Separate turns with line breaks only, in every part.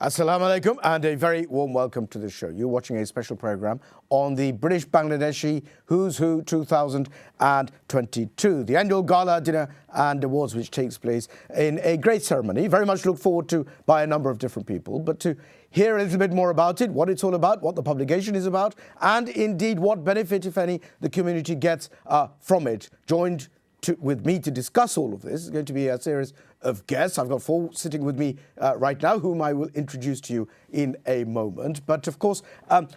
Assalamu alaikum and a very warm welcome to the show. You're watching a special program on the British Bangladeshi Who's Who 2022, the annual gala dinner and awards which takes place in a great ceremony, very much looked forward to by a number of different people. But to hear a little bit more about it, what it's all about, what the publication is about, and indeed what benefit, if any, the community gets from it, joined with me to discuss all of this is going to be a series of guests. I've got four sitting with me right now, whom I will introduce to you in a moment. But of course,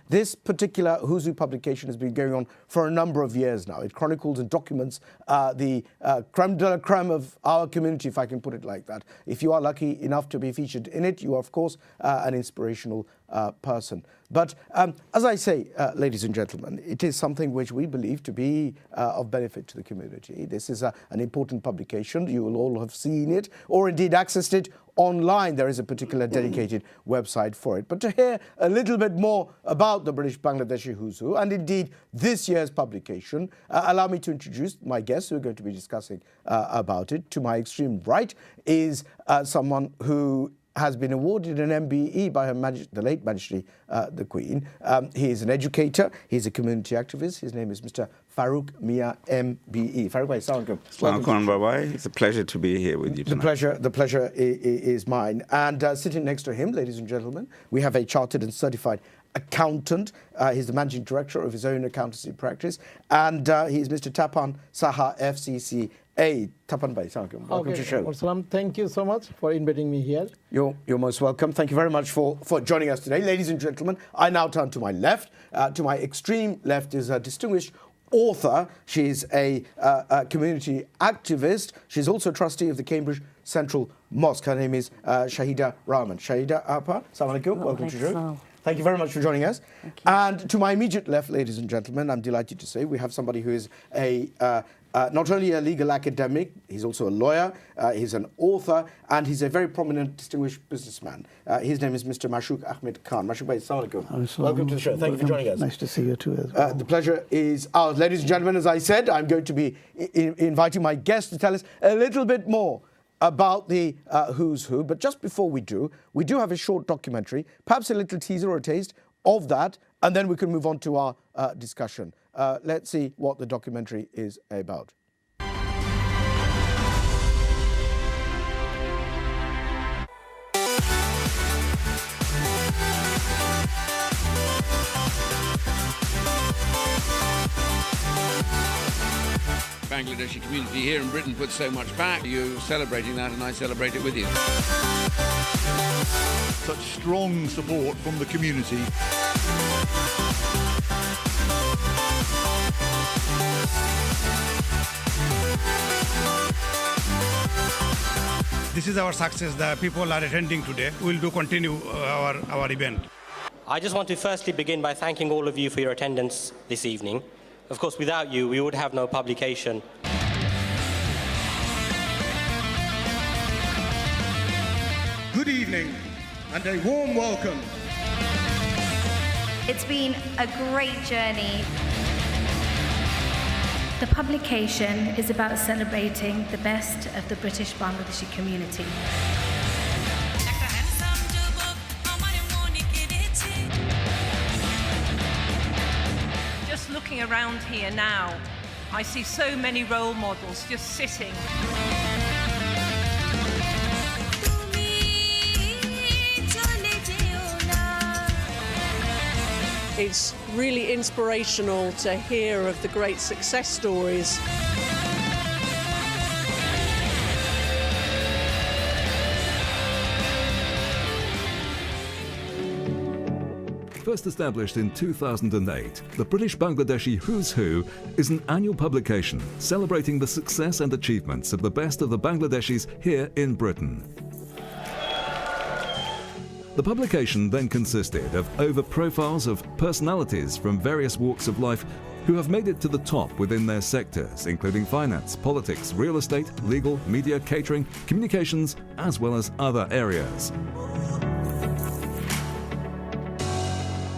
this particular Who's Who publication has been going on for a number of years now. It chronicles and documents the creme de la creme of our community, if I can put it like that. If you are lucky enough to be featured in it, you are, of course, an inspirational person. But as I say, ladies and gentlemen, it is something which we believe to be of benefit to the community. This is an important publication. You will all have seen it or indeed accessed it online. There is a particular dedicated website for it. But to hear a little bit more about the British Bangladeshi Who's Who and indeed this year's publication, allow me to introduce my guests who are going to be discussing about it. To my extreme right is someone who has been awarded an MBE by the late Majesty, the Queen. He is an educator. He's a community activist. His name is Mr. Farooq Mia MBE. Farooq bhai, assalamu alaikum.
It's a pleasure to be here with you tonight.
The pleasure is mine. And sitting next to him, ladies and gentlemen, we have a chartered and certified accountant. He's the managing director of his own accountancy practice. And he's Mr. Tapan Saha, FCCA. Tapan bhai, welcome to the show.
Thank you so much for inviting me here.
You're most welcome. Thank you very much for joining us today. Ladies and gentlemen, I now turn to my left. To my extreme left is a distinguished author. She's a community activist. She's also trustee of the Cambridge Central Mosque. Her name is Shahida Rahman. Shahida Apa, assalamu alaikum. Welcome to the show. Thank you very much for joining us. And to my immediate left, ladies and gentlemen, I'm delighted to say we have somebody who is not only a legal academic, he's also a lawyer, he's an author, and he's a very prominent, distinguished businessman. His name is Mr. Mashuk Ahmed Khan. Mashuk bhai, assalamu alaikum. Welcome to the show. Thank you for joining us.
Nice to see you too as well.
The pleasure is ours. Ladies and gentlemen, as I said, I'm going to be inviting my guests to tell us a little bit more about the Who's Who. But just before we do have a short documentary, perhaps a little teaser or a taste of that, and then we can move on to our discussion. Let's see what the documentary is about.
Bangladeshi community here in Britain puts so much back. You're celebrating that and I celebrate it with you.
Such strong support from the community.
This is our success. The people are attending today. We'll continue our event.
I just want to firstly begin by thanking all of you for your attendance this evening. Of course, without you, we would have no publication.
Good evening and a warm welcome.
It's been a great journey. The publication is about celebrating the best of the British Bangladeshi community.
Just looking around here now, I see so many role models just sitting.
It's really inspirational to hear of the great success stories.
First established in 2008, the British Bangladeshi Who's Who is an annual publication celebrating the success and achievements of the best of the Bangladeshis here in Britain. The publication then consisted of over profiles of personalities from various walks of life who have made it to the top within their sectors, including finance, politics, real estate, legal, media, catering, communications, as well as other areas.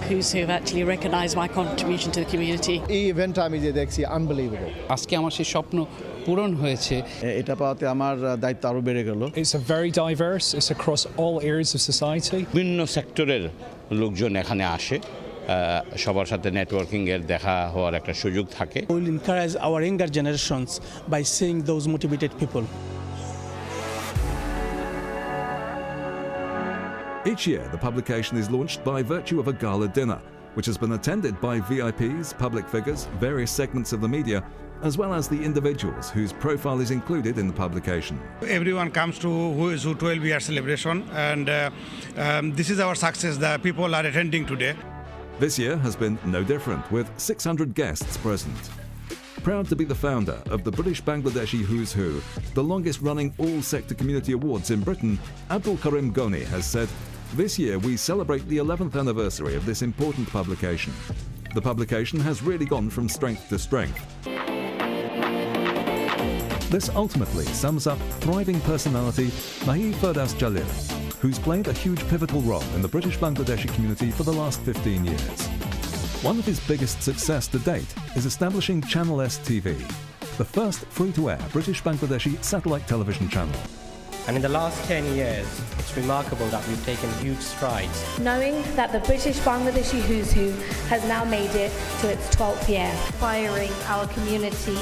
who's who have actually recognised my contribution to the community.
এই ইভেন্টটা আমি যে দেখছি unbelievable.
আজকে আমার সেই স্বপ্ন পূরণ হয়েছে।
এটা পাওয়াতে আমার দায়িত্ব আরো বেড়ে গেল।
It's a very diverse, it's across all areas of society.
বিভিন্ন সেক্টরের লোকজন এখানে আসে, সবার সাথে নেটওয়ার্কিং এর দেখা হওয়ার একটা সুযোগ থাকে।
We will encourage our younger generations by seeing those motivated people.
Each year, the publication is launched by virtue of a gala dinner, which has been attended by VIPs, public figures, various segments of the media, as well as the individuals whose profile is included in the publication.
Everyone comes to Who is Who 12-year celebration, and this is our success that people are attending today.
This year has been no different, with 600 guests present. Proud to be the founder of the British Bangladeshi Who's Who, the longest-running all-sector community awards in Britain, Abdul Karim Goni has said, "This year we celebrate the 11th anniversary of this important publication. The publication has really gone from strength to strength." This ultimately sums up thriving personality Mahir Firdaus Jalil, who's played a huge pivotal role in the British Bangladeshi community for the last 15 years. One of his biggest success to date is establishing Channel S TV, the first free-to-air British Bangladeshi satellite television channel.
And in the last 10 years, it's remarkable that we've taken huge strides.
Knowing that the British Bangladeshi Who's Who has now made it to its 12th year.
Inspiring our community,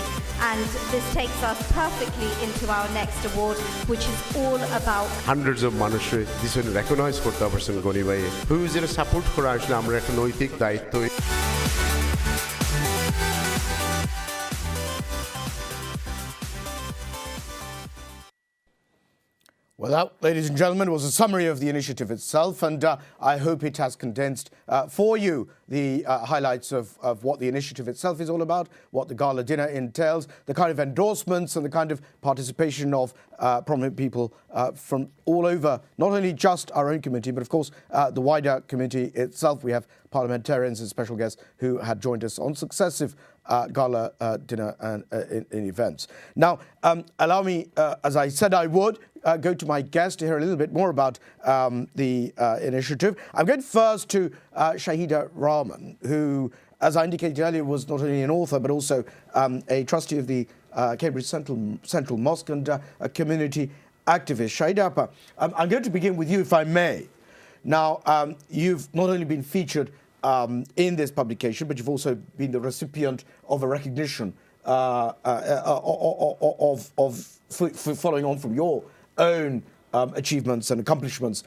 and this takes us perfectly into our next award, which is all about
hundreds of মানুষে this one recognize করতে পারছেন গনি ভাই who's এর support করা আসলে আমরা একটা নৈতিক দায়িত্ব।
Well, that, ladies and gentlemen, was a summary of the initiative itself, and I hope it has condensed for you the highlights of what the initiative itself is all about, what the gala dinner entails, the kind of endorsements and the kind of participation of prominent people from all over, not only just our own committee, but of course the wider committee itself. We have parliamentarians and special guests who had joined us on successive gala dinner and in events. Now, allow me, as I said I would, go to my guest to hear a little bit more about the initiative. I'm going first to Shahida Rahman, who, as I indicated earlier, was not only an author but also a trustee of the Cambridge Central Mosque and a community activist. Shahida, I'm going to begin with you, if I may. Now, you've not only been featured in this publication, but you've also been the recipient of a recognition of following on from your own achievements and accomplishments,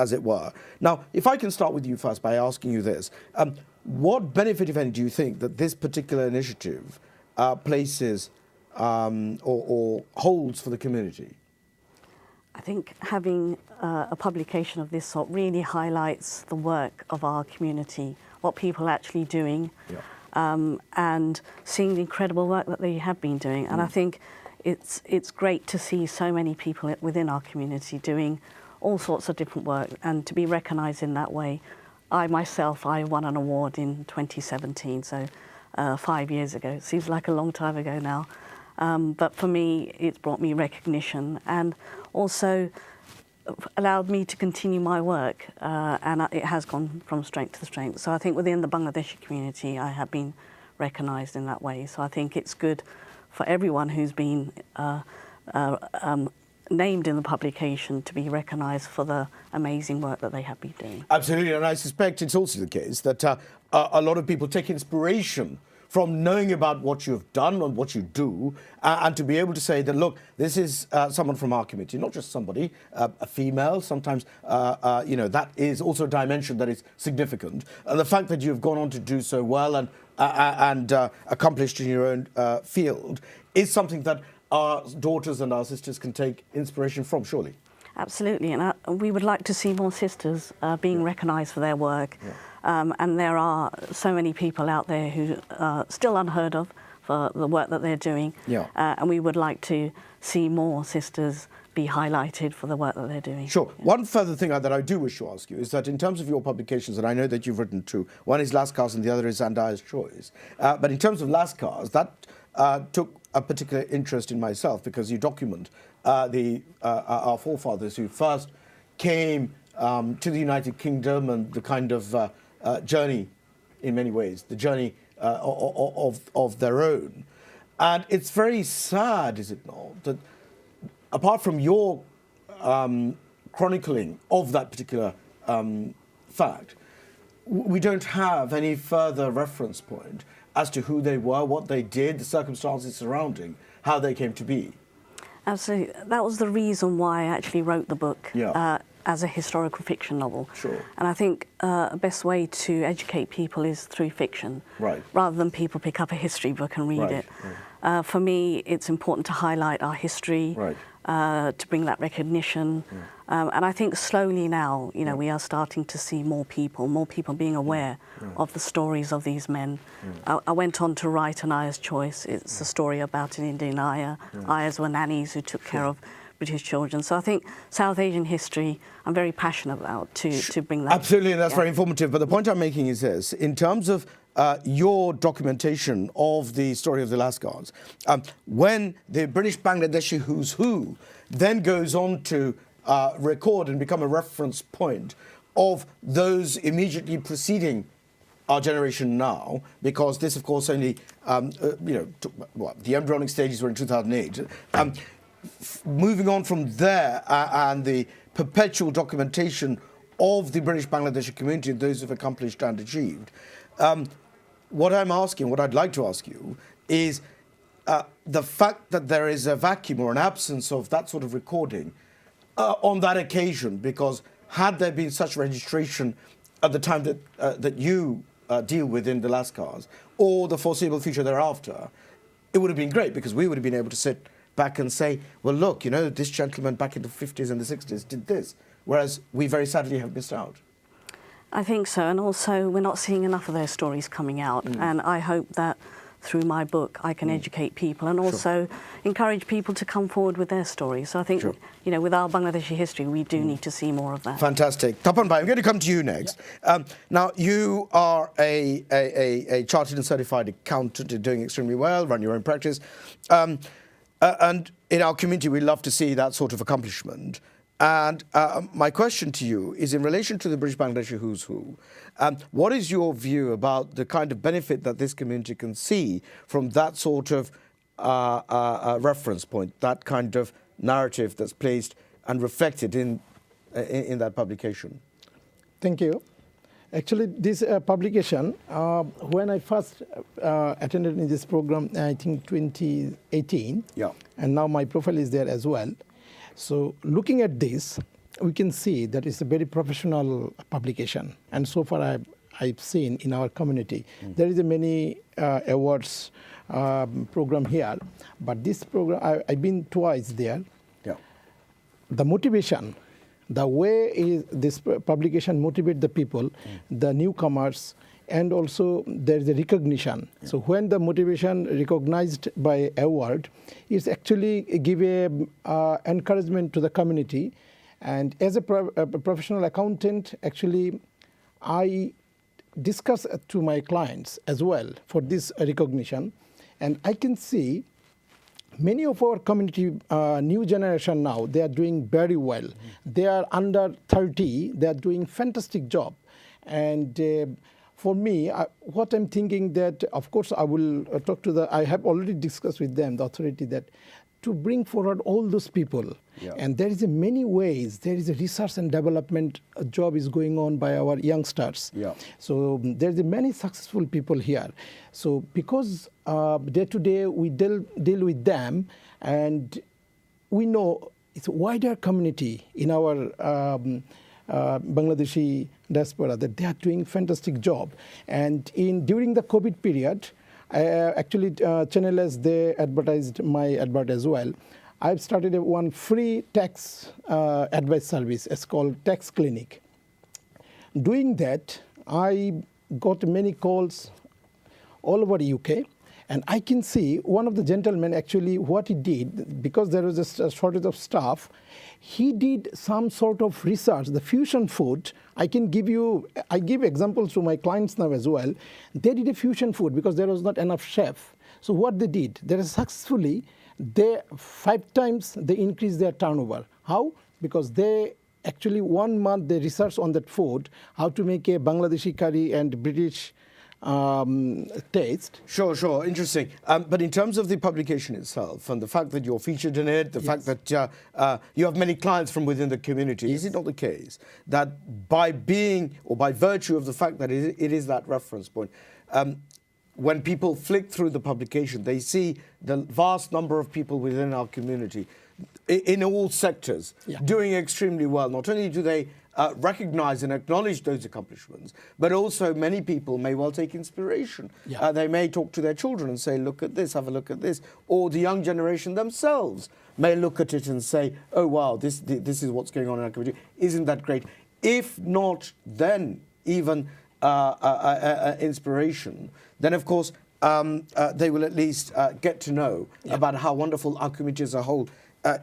as it were. Now, if I can start with you first by asking you this, what benefit, if any, do you think that this particular initiative places or holds for the community?
I think having a publication of this sort really highlights the work of our community, what people are actually doing, and seeing the incredible work that they have been doing. And I think it's great to see so many people within our community doing all sorts of different work, and to be recognised in that way. I won an award in 2017, so 5 years ago. It seems like a long time ago now. But for me, it's brought me recognition and also allowed me to continue my work, and it has gone from strength to strength. So I think within the Bangladeshi community, I have been recognised in that way. So I think it's good for everyone who's been named in the publication to be recognised for the amazing work that they have been doing.
Absolutely, and I suspect it's also the case that a lot of people take inspiration from knowing about what you've done and what you do, and to be able to say that, look, this is someone from our community, not just somebody, a female. Sometimes, that is also a dimension that is significant. And the fact that you've gone on to do so well and accomplished in your own field is something that our daughters and our sisters can take inspiration from, surely.
Absolutely, and we would like to see more sisters being recognised for their work. And there are so many people out there who are still unheard of for the work that they're doing. And we would like to see more sisters be highlighted for the work that they're doing.
Sure. One further thing that I do wish to ask you is that in terms of your publications, and I know that you've written two, one is Lascars and the other is Zandaya's Choice. But in terms of Lascars, that took a particular interest in myself because you document our forefathers who first came to the United Kingdom and the kind of journey, in many ways, the journey of their own. And it's very sad, is it not, that apart from your chronicling of that particular fact, we don't have any further reference point as to who they were, what they did, the circumstances surrounding how they came to be.
Absolutely. That was the reason why I actually wrote the book as a historical fiction novel.
Sure.
And I think the best way to educate people is through fiction,
right,
rather than people pick up a history book and read it. Right. For me, it's important to highlight our history, right, to bring that recognition. And I think slowly now, you know, we are starting to see more people being aware of the stories of these men. I went on to write An Aya's Choice. It's a story about an Indian Aya. Ayas were nannies who took care of British children. So I think South Asian history, I'm very passionate about to bring that.
Absolutely, and that's very informative. But the point I'm making is this: in terms of your documentation of the story of the Lascars, when the British Bangladeshi Who's Who then goes on to record and become a reference point of those immediately preceding our generation now, because this, of course, only, the embryonic stages were in 2008. Moving on from there and the perpetual documentation of the British Bangladeshi community and those who've accomplished and achieved, what I'd like to ask you is the fact that there is a vacuum or an absence of that sort of recording on that occasion, because had there been such registration at the time that you deal with in the Lascars, or the foreseeable future thereafter, it would have been great, because we would have been able to sit back and say, well, look, you know, this gentleman back in the 50s and the 60s did this, whereas we very sadly have missed out.
I think so, and also we're not seeing enough of those stories coming out, and I hope that through my book I can educate people and also encourage people to come forward with their stories. So I think, you know, with our Bangladeshi history, we do need to see more of that.
Fantastic. Tapan Bhai, I'm going to come to you next. Now, you are a chartered and certified accountant, doing extremely well, run your own practice. And in our community, we love to see that sort of accomplishment. And my question to you is in relation to the British Bangladeshi Who's Who. What is your view about the kind of benefit that this community can see from that sort of reference point, that kind of narrative that's placed and reflected in that publication?
Thank you. Actually, this publication, when I first attended in this program, I think 2018, and now my profile is there as well. So looking at this, we can see that it's a very professional publication. And so far I've seen in our community, there is a many awards program here. But this program, I've been twice there. The motivation, the way this publication motivates the people, the newcomers, and also there is a recognition. So when the motivation recognized by award, it's actually give a encouragement to the community. And as a professional accountant, actually, I discuss to my clients as well for this recognition. And I can see many of our community, new generation now, they are doing very well. They are under 30, they are doing fantastic job. And for me, what I'm thinking that, of course, I will talk to I have already discussed with them, the authority, that to bring forward all those people. And there is many ways. There is a research and development job is going on by our youngsters. So there's many successful people here. So because day to day we deal with them, and we know it's a wider community in our Bangladeshi diaspora that they are doing fantastic job. And during the COVID period, actually Channel as they advertised my advert as well. I've started one free tax advice service. It's called Tax Clinic. Doing that, I got many calls all over the UK. And I can see one of the gentlemen actually what he did, because there was a shortage of staff, he did some sort of research, the fusion food. I give examples to my clients now as well. They did a fusion food because there was not enough chef. So what they did, successfully, 5 times they increased their turnover. How? Because they actually 1 month they research on that food, how to make a Bangladeshi curry and British taste.
Sure, interesting. But in terms of the publication itself and the fact that you're featured in it, the fact that you have many clients from within the community, is it not the case that by being, or by virtue of the fact that it is that reference point, when people flick through the publication, they see the vast number of people within our community in all sectors doing extremely well. Not only do they recognize and acknowledge those accomplishments, but also many people may well take inspiration. They may talk to their children and say, look at this, have a look at this. Or the young generation themselves may look at it and say, oh, wow, this is what's going on in our community. Isn't that great? If not, then even inspiration, then of course they will at least get to know about how wonderful our community as a whole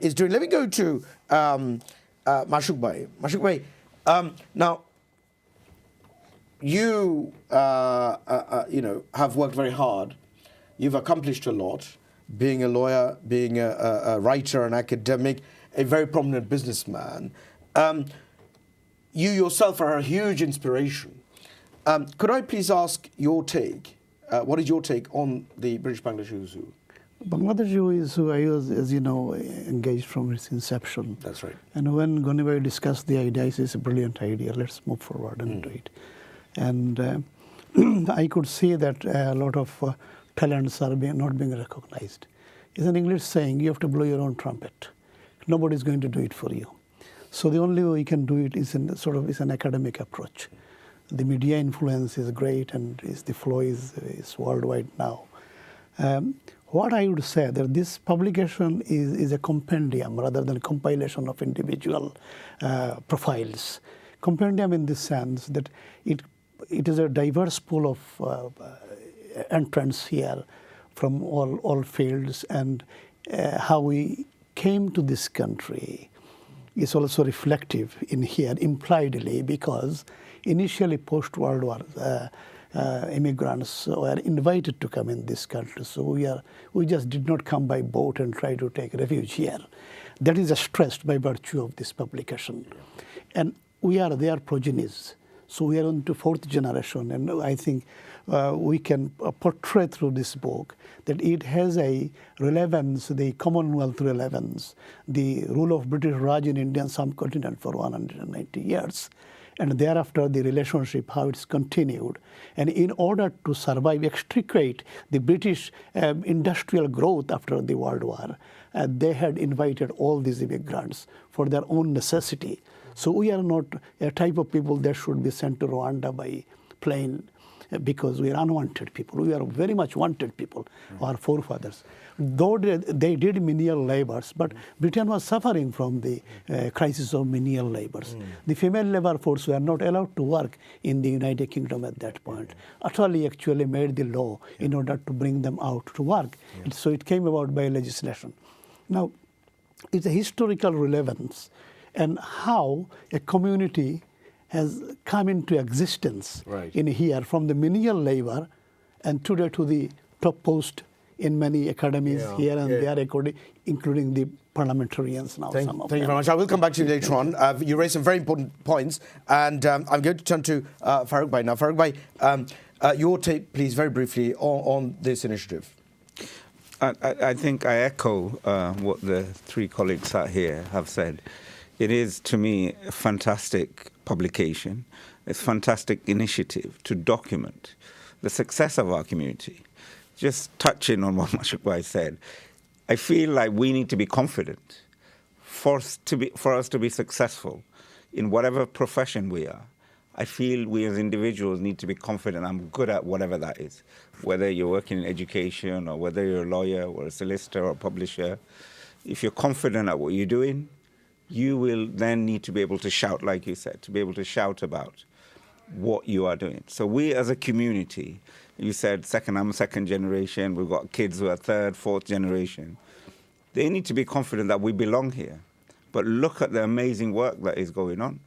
is doing. Let me go to Mashuk Bhai. Mashuk Bhai, now you have worked very hard. You've accomplished a lot, being a lawyer, being a writer, an academic, a very prominent businessman. You yourself are a huge inspiration. Could I please ask your take? What is your take on the British Bangladeshi Who's Who?
Bangladeshi Who's Who, I was, as you know, engaged from its inception.
That's right.
And when Gonibhai discussed the idea, it's a brilliant idea. Let's move forward and do it. And I could see that a lot of talents are not being recognized. It's an English saying, you have to blow your own trumpet. Nobody's going to do it for you. So the only way you can do it is is an academic approach. The media influence is great, and the flow is worldwide now. What I would say that this publication is a compendium rather than a compilation of individual profiles. Compendium in the sense that it is a diverse pool of entrants here from all fields, and how we came to this country is also reflective in here impliedly, because initially post-World War immigrants were invited to come in this country. So we just did not come by boat and try to take refuge here. That is stressed by virtue of this publication. And we are their progenies. So we are on to 4th generation, and I think we can portray through this book that it has a relevance, the Commonwealth relevance, the rule of British Raj in Indian subcontinent for 190 years. And thereafter, the relationship, how it's continued. And in order to survive, extricate the British industrial growth after the World War, they had invited all these immigrants for their own necessity. So we are not a type of people that should be sent to Rwanda by plane, because we are unwanted people. We are very much wanted people, our forefathers. Though they did menial labors, but Britain was suffering from the crisis of menial labors. The female labor force were not allowed to work in the United Kingdom at that point. Attorney actually made the law in order to bring them out to work. So it came about by legislation. Now, it's a historical relevance and how a community has come into existence in here from the menial labor and today to the top post in many academies here and there, including the parliamentarians now.
Thank you very much. I will come back to you later on. You raised some very important points, and I'm going to turn to Farooq Bhai now. Farooq Bhai, your take, please, very briefly, on this initiative.
I think I echo what the three colleagues out here have said. It is, to me, a fantastic publication. It's a fantastic initiative to document the success of our community. Just touching on what Mashuk Bhai said, I feel like we need to be confident for us to be successful in whatever profession we are. I feel we as individuals need to be confident I'm good at whatever that is, whether you're working in education or whether you're a lawyer or a solicitor or a publisher. If you're confident at what you're doing, you will then need to be able to shout, like you said, to be able to shout about what you are doing. So we as a community, you said I'm second generation, we've got kids who are third, fourth generation. They need to be confident that we belong here. But look at the amazing work that is going on.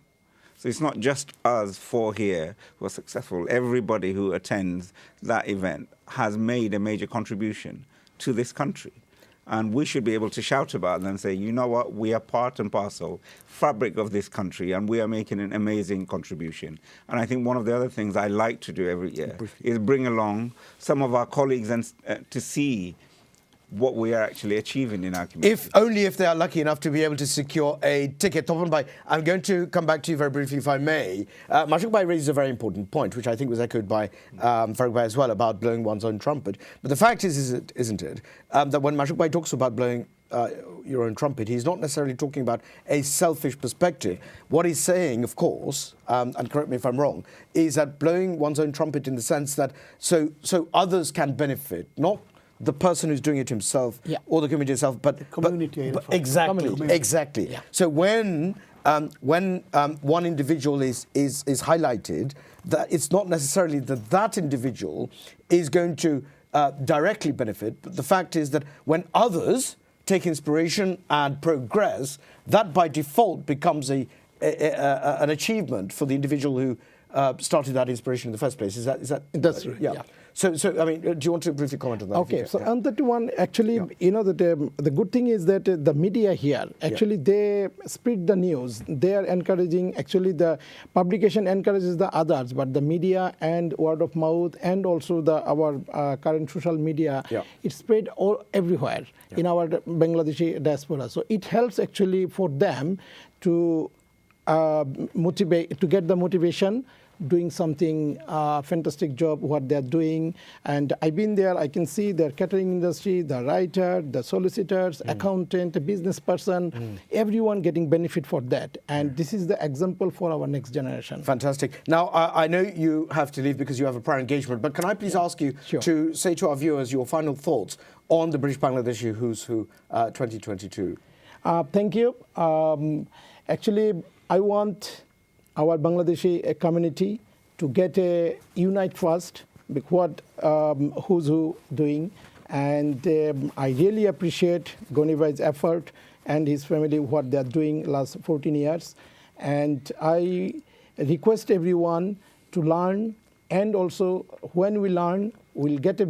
So it's not just us four here who are successful. Everybody who attends that event has made a major contribution to this country. And we should be able to shout about them and say, you know what, we are part and parcel, fabric of this country, and we are making an amazing contribution. And I think one of the other things I like to do every year is bring along some of our colleagues and to see what we are actually achieving in our community.
Only if they are lucky enough to be able to secure a ticket. Topan Bhai, I'm going to come back to you very briefly, if I may. Mashuk Bhai raises a very important point, which I think was echoed by Farooq Bhai as well, about blowing one's own trumpet. But the fact isn't it, that when Mashuk Bhai talks about blowing your own trumpet, he's not necessarily talking about a selfish perspective. What he's saying, of course, and correct me if I'm wrong, is that blowing one's own trumpet in the sense that so others can benefit, not the person who's doing it himself or the community itself, but the
community.
Exactly. Yeah. So when one individual is highlighted, that it's not necessarily that individual is going to directly benefit, but the fact is that when others take inspiration and progress, that by default becomes an achievement for the individual who started that inspiration in the first place. Is that?
That's right.
Yeah. So I mean, do you want to briefly comment on that?
Okay. So on that one, actually, you know, that the good thing is that the media here, actually, they spread the news. They are encouraging, actually, the publication encourages the others, but the media and word of mouth and also our current social media, it spread everywhere in our Bangladeshi diaspora. So it helps actually for them to motivate, to get the motivation, doing something fantastic job what they're doing. And I've been there, I can see the catering industry, the writer, the solicitors, accountant, the business person, everyone getting benefit for that. And this is the example for our next generation.
Fantastic. Now, I know you have to leave because you have a prior engagement, but can I please ask you to say to our viewers your final thoughts on the British Bangladeshi Who's Who 2022?
Thank you. Actually, I want our Bangladeshi community to get a unite first, what Who's Who doing. And I really appreciate Goni Bhai's effort and his family, what they're doing last 14 years. And I request everyone to learn, and also when we learn, we'll get a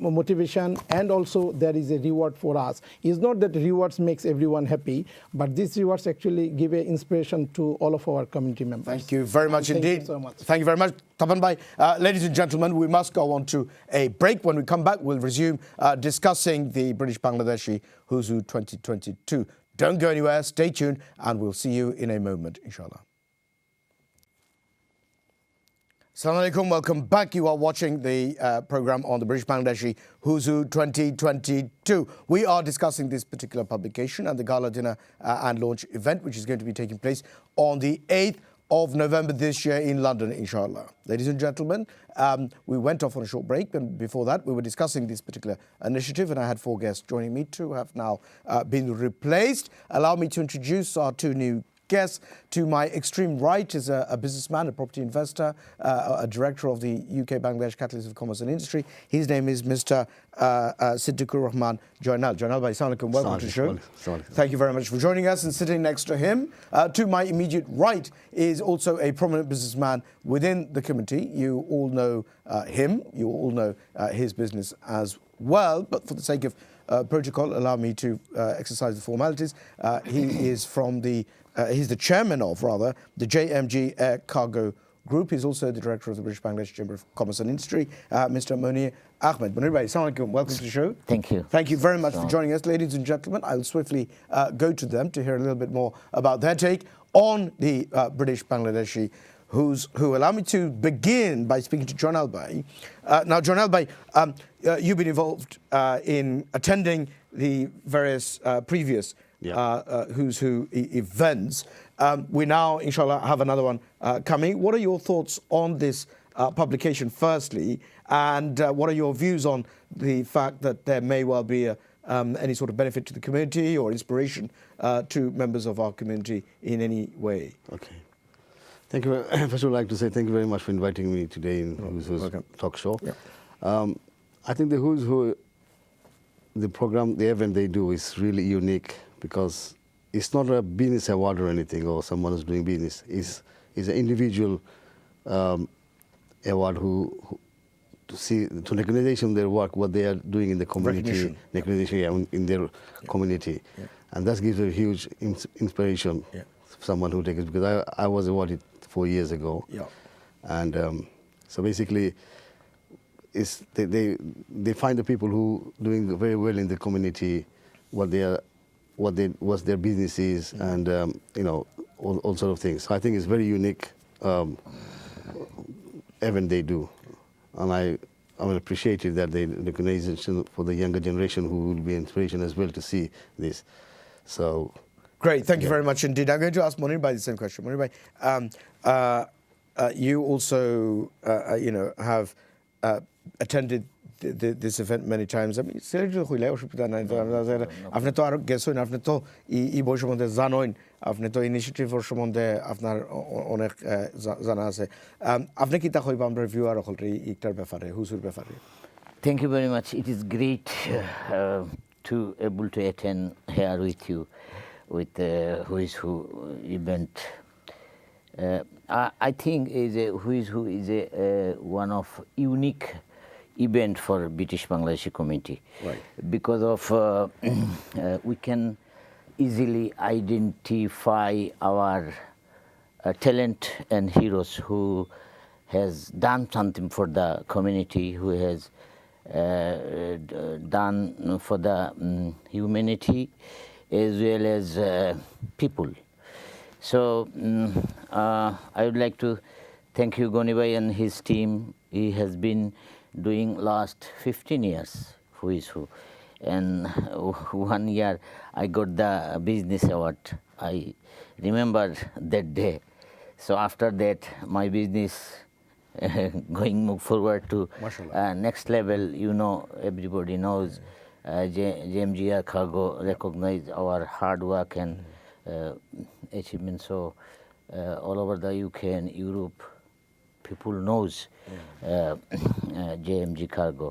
motivation, and also there is a reward for us. It's not that rewards makes everyone happy, but these rewards actually give an inspiration to all of our community members.
Thank you very much indeed.
Thank you so much.
Thank you very much, Tapan Bhai. Ladies and gentlemen, we must go on to a break. When we come back, we'll resume discussing the British Bangladeshi Who's Who 2022. Don't go anywhere, stay tuned, and we'll see you in a moment, inshallah. Assalamu alaikum, welcome back. You are watching the program on the British Bangladeshi Who's Who 2022. We are discussing this particular publication and the gala dinner and launch event, which is going to be taking place on the 8th of November this year in London, inshallah. Ladies and gentlemen, we went off on a short break, and before that we were discussing this particular initiative, and I had 4 guests joining me. 2 have now been replaced. Allow me to introduce our 2 new guest. To my extreme right is a businessman, a property investor, a director of the UK Bangladesh Catalyst of Commerce and Industry. His name is Mr. Siddiqur Rahman Joinal. Joinal Bhai, assalamu alaikum. Welcome to the show. Thank you very much for joining us. And sitting next to him, to my immediate right, is also a prominent businessman within the committee. You all know him. You all know his business as well. But for the sake of protocol, allow me to exercise the formalities. He is from the he's the chairman of, rather, the JMG Air Cargo Group. He's also the director of the British Bangladesh Chamber of Commerce and Industry, Mr. Munir Ahmed. Munir Bhai, assalamu alaikum. Welcome to the show.
Thank you.
Thank you very much for joining us. Ladies and gentlemen, I'll swiftly go to them to hear a little bit more about their take on the British Bangladeshi Who's Who. Allow me to begin by speaking to Joinal Bhai. Now, Joinal Bhai, you've been involved in attending the various previous Who's Who events. We now, inshallah, have another one coming. What are your thoughts on this publication, firstly, and what are your views on the fact that there may well be any sort of benefit to the community or inspiration to members of our community in any way?
Okay. Thank you. First, I would like to say thank you very much for inviting me today in Who's Who's talk show. I think the Who's Who, the program, the event they do is really unique, because it's not a business award or anything, or someone who's doing business. It's an individual award who to see, to recognition their work, what they are doing in the community, recognition in their community, and that gives a huge inspiration. For someone who takes it, because I was awarded 4 years ago, and so basically, they find the people who doing very well in the community, what their business is, and you know, all sort of things. So I think it's very unique event they do, and I will appreciate it that they recognize it for the younger generation who will be inspiration as well to see this. So
great, thank you very much indeed. I'm going to ask Monir Bhai the same question. Monir Bhai, you also you know, have attended this event many times. I mean, আপনি তো আরো গেছেন, আপনি তো এই বই সম্বন্ধে জানেন, আপনি তো ইনিশিয়েটিভের সম্বন্ধে আপনার অনেক জানা আছে। আপনি কি তা কইবা আমরা ভিউয়ার হলরে ইকটার ব্যাপারে, হুজুর ব্যাপারে?
Thank you very much. It is great to able to attend here with you with Who is Who event. I think Who is Who is one of unique event for British Bangladeshi community, because of we can easily identify our talent and heroes who has done something for the community, who has done for the humanity as well as people. So I would like to thank you, Goni Bhai and his team. He has been doing last 15 years Who is Who, and 1 year I got the business award. I remember that day. So after that my business move forward to next level. You know, everybody knows JMGR Cargo recognize our hard work and achievements. So all over the UK and Europe, people knows JMG Cargo.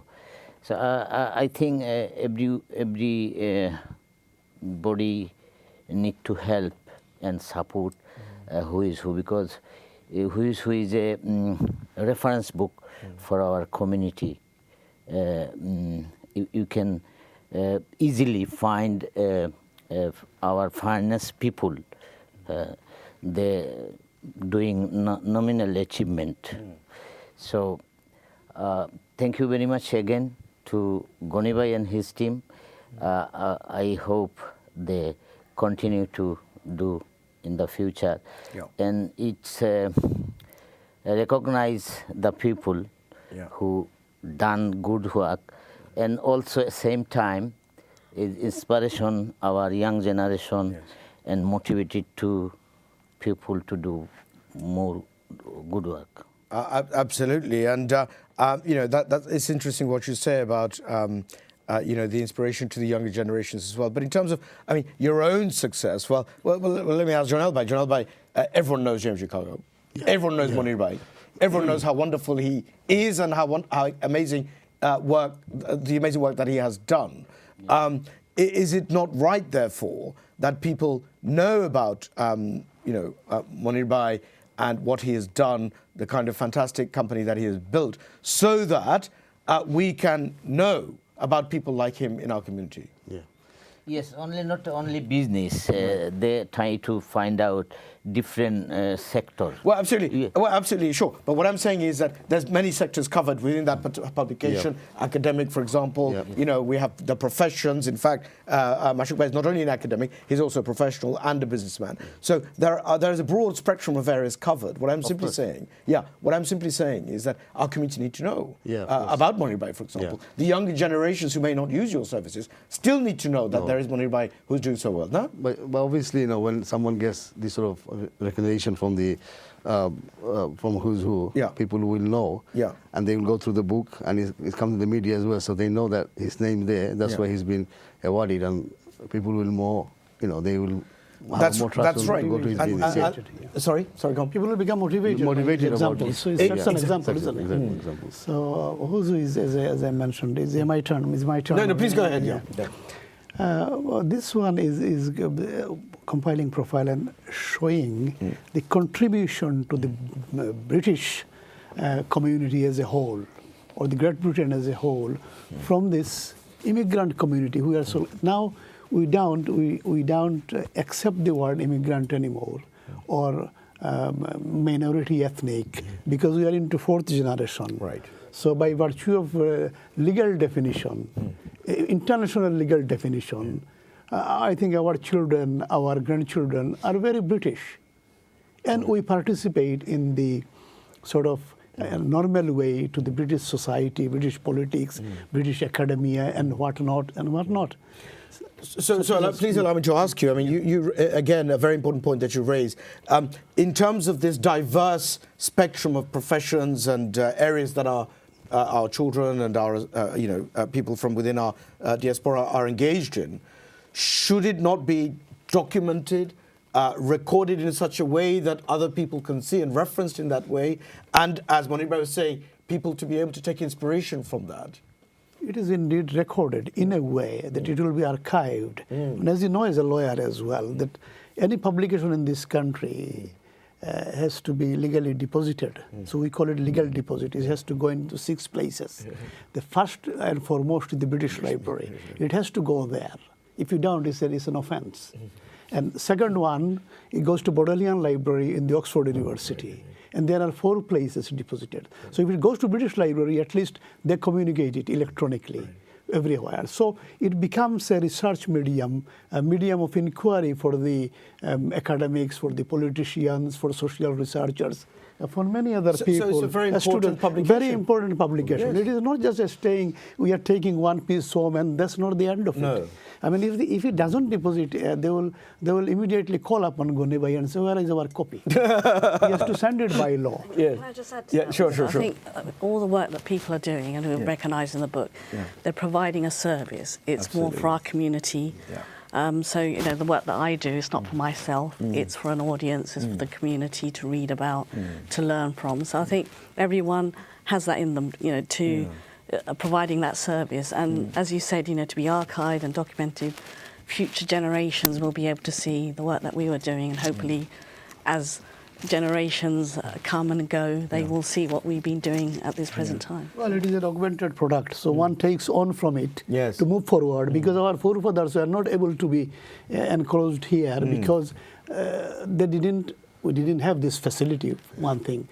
So I think everybody need to help and support Who is Who, because Who is Who is a reference book for our community. You can easily find our finest people. They doing nominal achievement. So thank you very much again to Goni Bhai and his team. I hope they continue to do in the future, and it's recognize the people who done good work, and also at the same time is inspiration our young generation and motivated to people to do more good work.
Absolutely, and you know, that it's interesting what you say about you know, the inspiration to the younger generations as well. But in terms of, I mean, your own success, well let me ask Janelle Bhai. Janelle Bhai, everyone knows James Chicago. Everyone knows Monir Bhai. Everyone knows how wonderful he is and how amazing work, the amazing work that he has done. Is it not right, therefore, that people know about you know, Monir Bhai and what he has done, the kind of fantastic company that he has built, so that we can know about people like him in our community?
Yes, not only business. They try to find out different sectors.
Well, absolutely. Well, absolutely, sure. But what I'm saying is that there's many sectors covered within that publication. Academic, for example. You know, we have the professions. In fact, Mashuk Bhai is not only an academic, he's also a professional and a businessman. So there is a broad spectrum of areas covered. What I'm simply saying, is that our community need to know about Monir Bhai, for example. The younger generations who may not use your services still need to know that there is Monir Bhai who's doing so well. No?
But obviously, you know, when someone gets this sort of recognition from the from Who's Who, people will know, and they will go through the book, and it comes to the media as well, so they know that his name there. That's why he's been awarded, and people will more, you know, they will.
That's right.
To go to his business.
Sorry, go on.
People will become motivated.
About it.
So it's an example, isn't it?
Example.
So Who's Who is, as I mentioned, is my turn.
No, please go ahead.
Well, this one is compiling profile and showing the contribution to the British community as a whole or the Great Britain as a whole from this immigrant community who are so now we don't accept the word immigrant anymore or minority ethnic because we are into fourth generation.
Right.
So by virtue of legal definition, international legal definition, I think our children, our grandchildren are very British. And we participate in the sort of normal way to the British society, British politics, British academia, and whatnot, and whatnot.
So please allow me to ask you, I mean, you again, a very important point that you raised. In terms of this diverse spectrum of professions and areas that our children and our, people from within our diaspora are engaged in, should it not be documented, recorded in such a way that other people can see and referenced in that way? And as Monibra was saying, people to be able to take inspiration from that?
It is indeed recorded in a way that it will be archived. And as you know, as a lawyer as well, that any publication in this country has to be legally deposited. So we call it legal deposit. It has to go into 6 places. The first and foremost is the British Library. It has to go there. If you don't, it's an offense. And second one, it goes to Bodleian Library in the Oxford University. And there are 4 places deposited. So if it goes to British Library, at least they communicate it electronically everywhere. So it becomes a research medium, a medium of inquiry for the academics, for the politicians, for social researchers, for many other people.
So it's a very important publication.
Very important publication. Yes. It is not just we are taking one piece home and that's not the end of it. I mean, if it doesn't deposit, they will immediately call upon Gonibhai and say, where is our copy? He has to send it by law.
Can I just add to that?
Sure.
I think all the work that people are doing and who are recognised in the book, they're providing a service. It's more for our community. So, the work that I do is not for myself. It's for an audience, it's for the community to read about, to learn from. So I think everyone has that in them, to providing that service. And as you said, to be archived and documented, future generations will be able to see the work that we were doing. And hopefully, as generations come and go, they will see what we've been doing at this present time.
Well, it is an augmented product, so one takes on from it to move forward, because our forefathers were not able to be enclosed here because we didn't have this facility, one thing.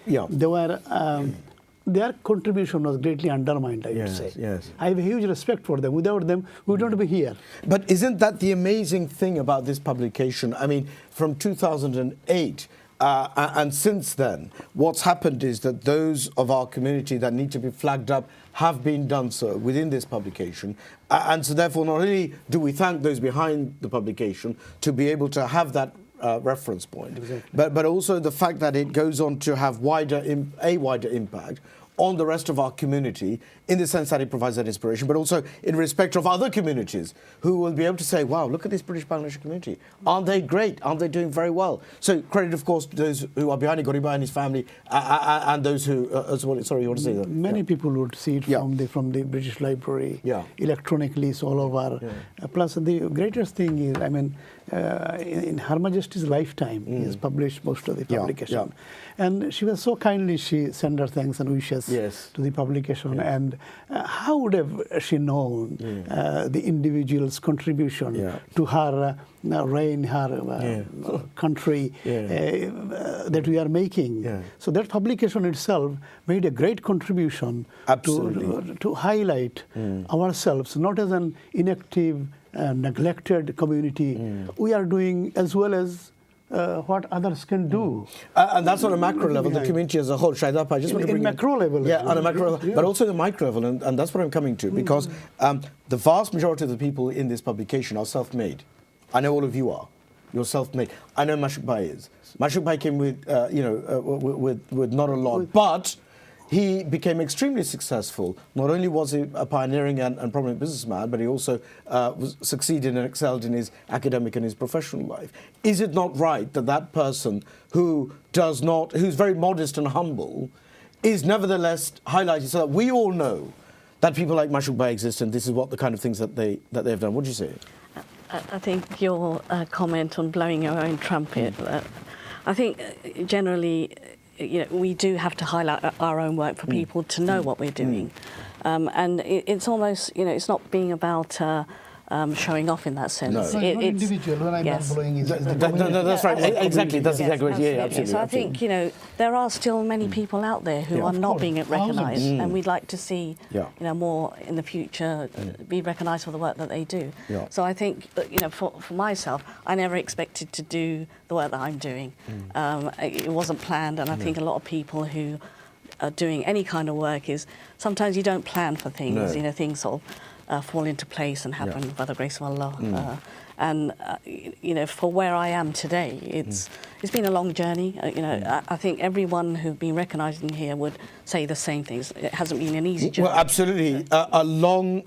Their contribution was greatly undermined, I would say. I have a huge respect for them. Without them, we wouldn't be here.
But isn't that the amazing thing about this publication? I mean, from 2008, and since then, what's happened is that those of our community that need to be flagged up have been done so within this publication. And so therefore, not only do we thank those behind the publication to be able to have that reference point, but also the fact that it goes on to have a wider impact on the rest of our community, in the sense that it provides that inspiration, but also in respect of other communities who will be able to say, wow, look at this British Bangladeshi community. Aren't they great? Aren't they doing very well? So credit, of course, to those who are behind it, Gonibhai and his family, and those who, sorry, you want to say that?
Many people would see it from the British Library, electronically, it's all over. Plus, the greatest thing is, I mean, in Her Majesty's lifetime, he has published most of the publication. And she was so kindly, she sent her thanks and wishes to the publication. And how would have she known the individual's contribution to her reign, her country that we are making? So that publication itself made a great contribution to highlight ourselves, not as an inactive, neglected community. We are doing as well as what others can do. And
that's on a macro level, the community as a whole. Shaidap, I just want to bring
macro level.
On a macro level, but also the micro level, and that's what I'm coming to, because the vast majority of the people in this publication are self-made. I know all of you are. You're self-made. I know Mashuk Bhai is. Mashuk Bhai came with, with not a lot, but he became extremely successful. Not only was he a pioneering and prominent businessman, but he also succeeded and excelled in his academic and his professional life. Is it not right that that person who's very modest and humble, is nevertheless highlighted so that we all know that people like Mashuk Bhai exist, and this is what the kind of things that they have done? What do you say?
I think your comment on blowing your own trumpet, I think generally we do have to highlight our own work for people to know what we're doing. And it's almost, it's not being about showing off in that sense.
No, it's not individual. When I'm
yes.
blowing is
that's right. Exactly. That's exactly right. Yeah, absolutely.
So I think there are still many people out there who are not being recognised, and we'd like to see more in the future be recognised for the work that they do. So I think for myself, I never expected to do the work that I'm doing. It wasn't planned, and I think a lot of people who are doing any kind of work is sometimes you don't plan for things. Things sort of fall into place and happen by the grace of Allah. And for where I am today, it's been a long journey. I think everyone who's been recognised in here would say the same things. It hasn't been an easy journey.
Well, absolutely, a long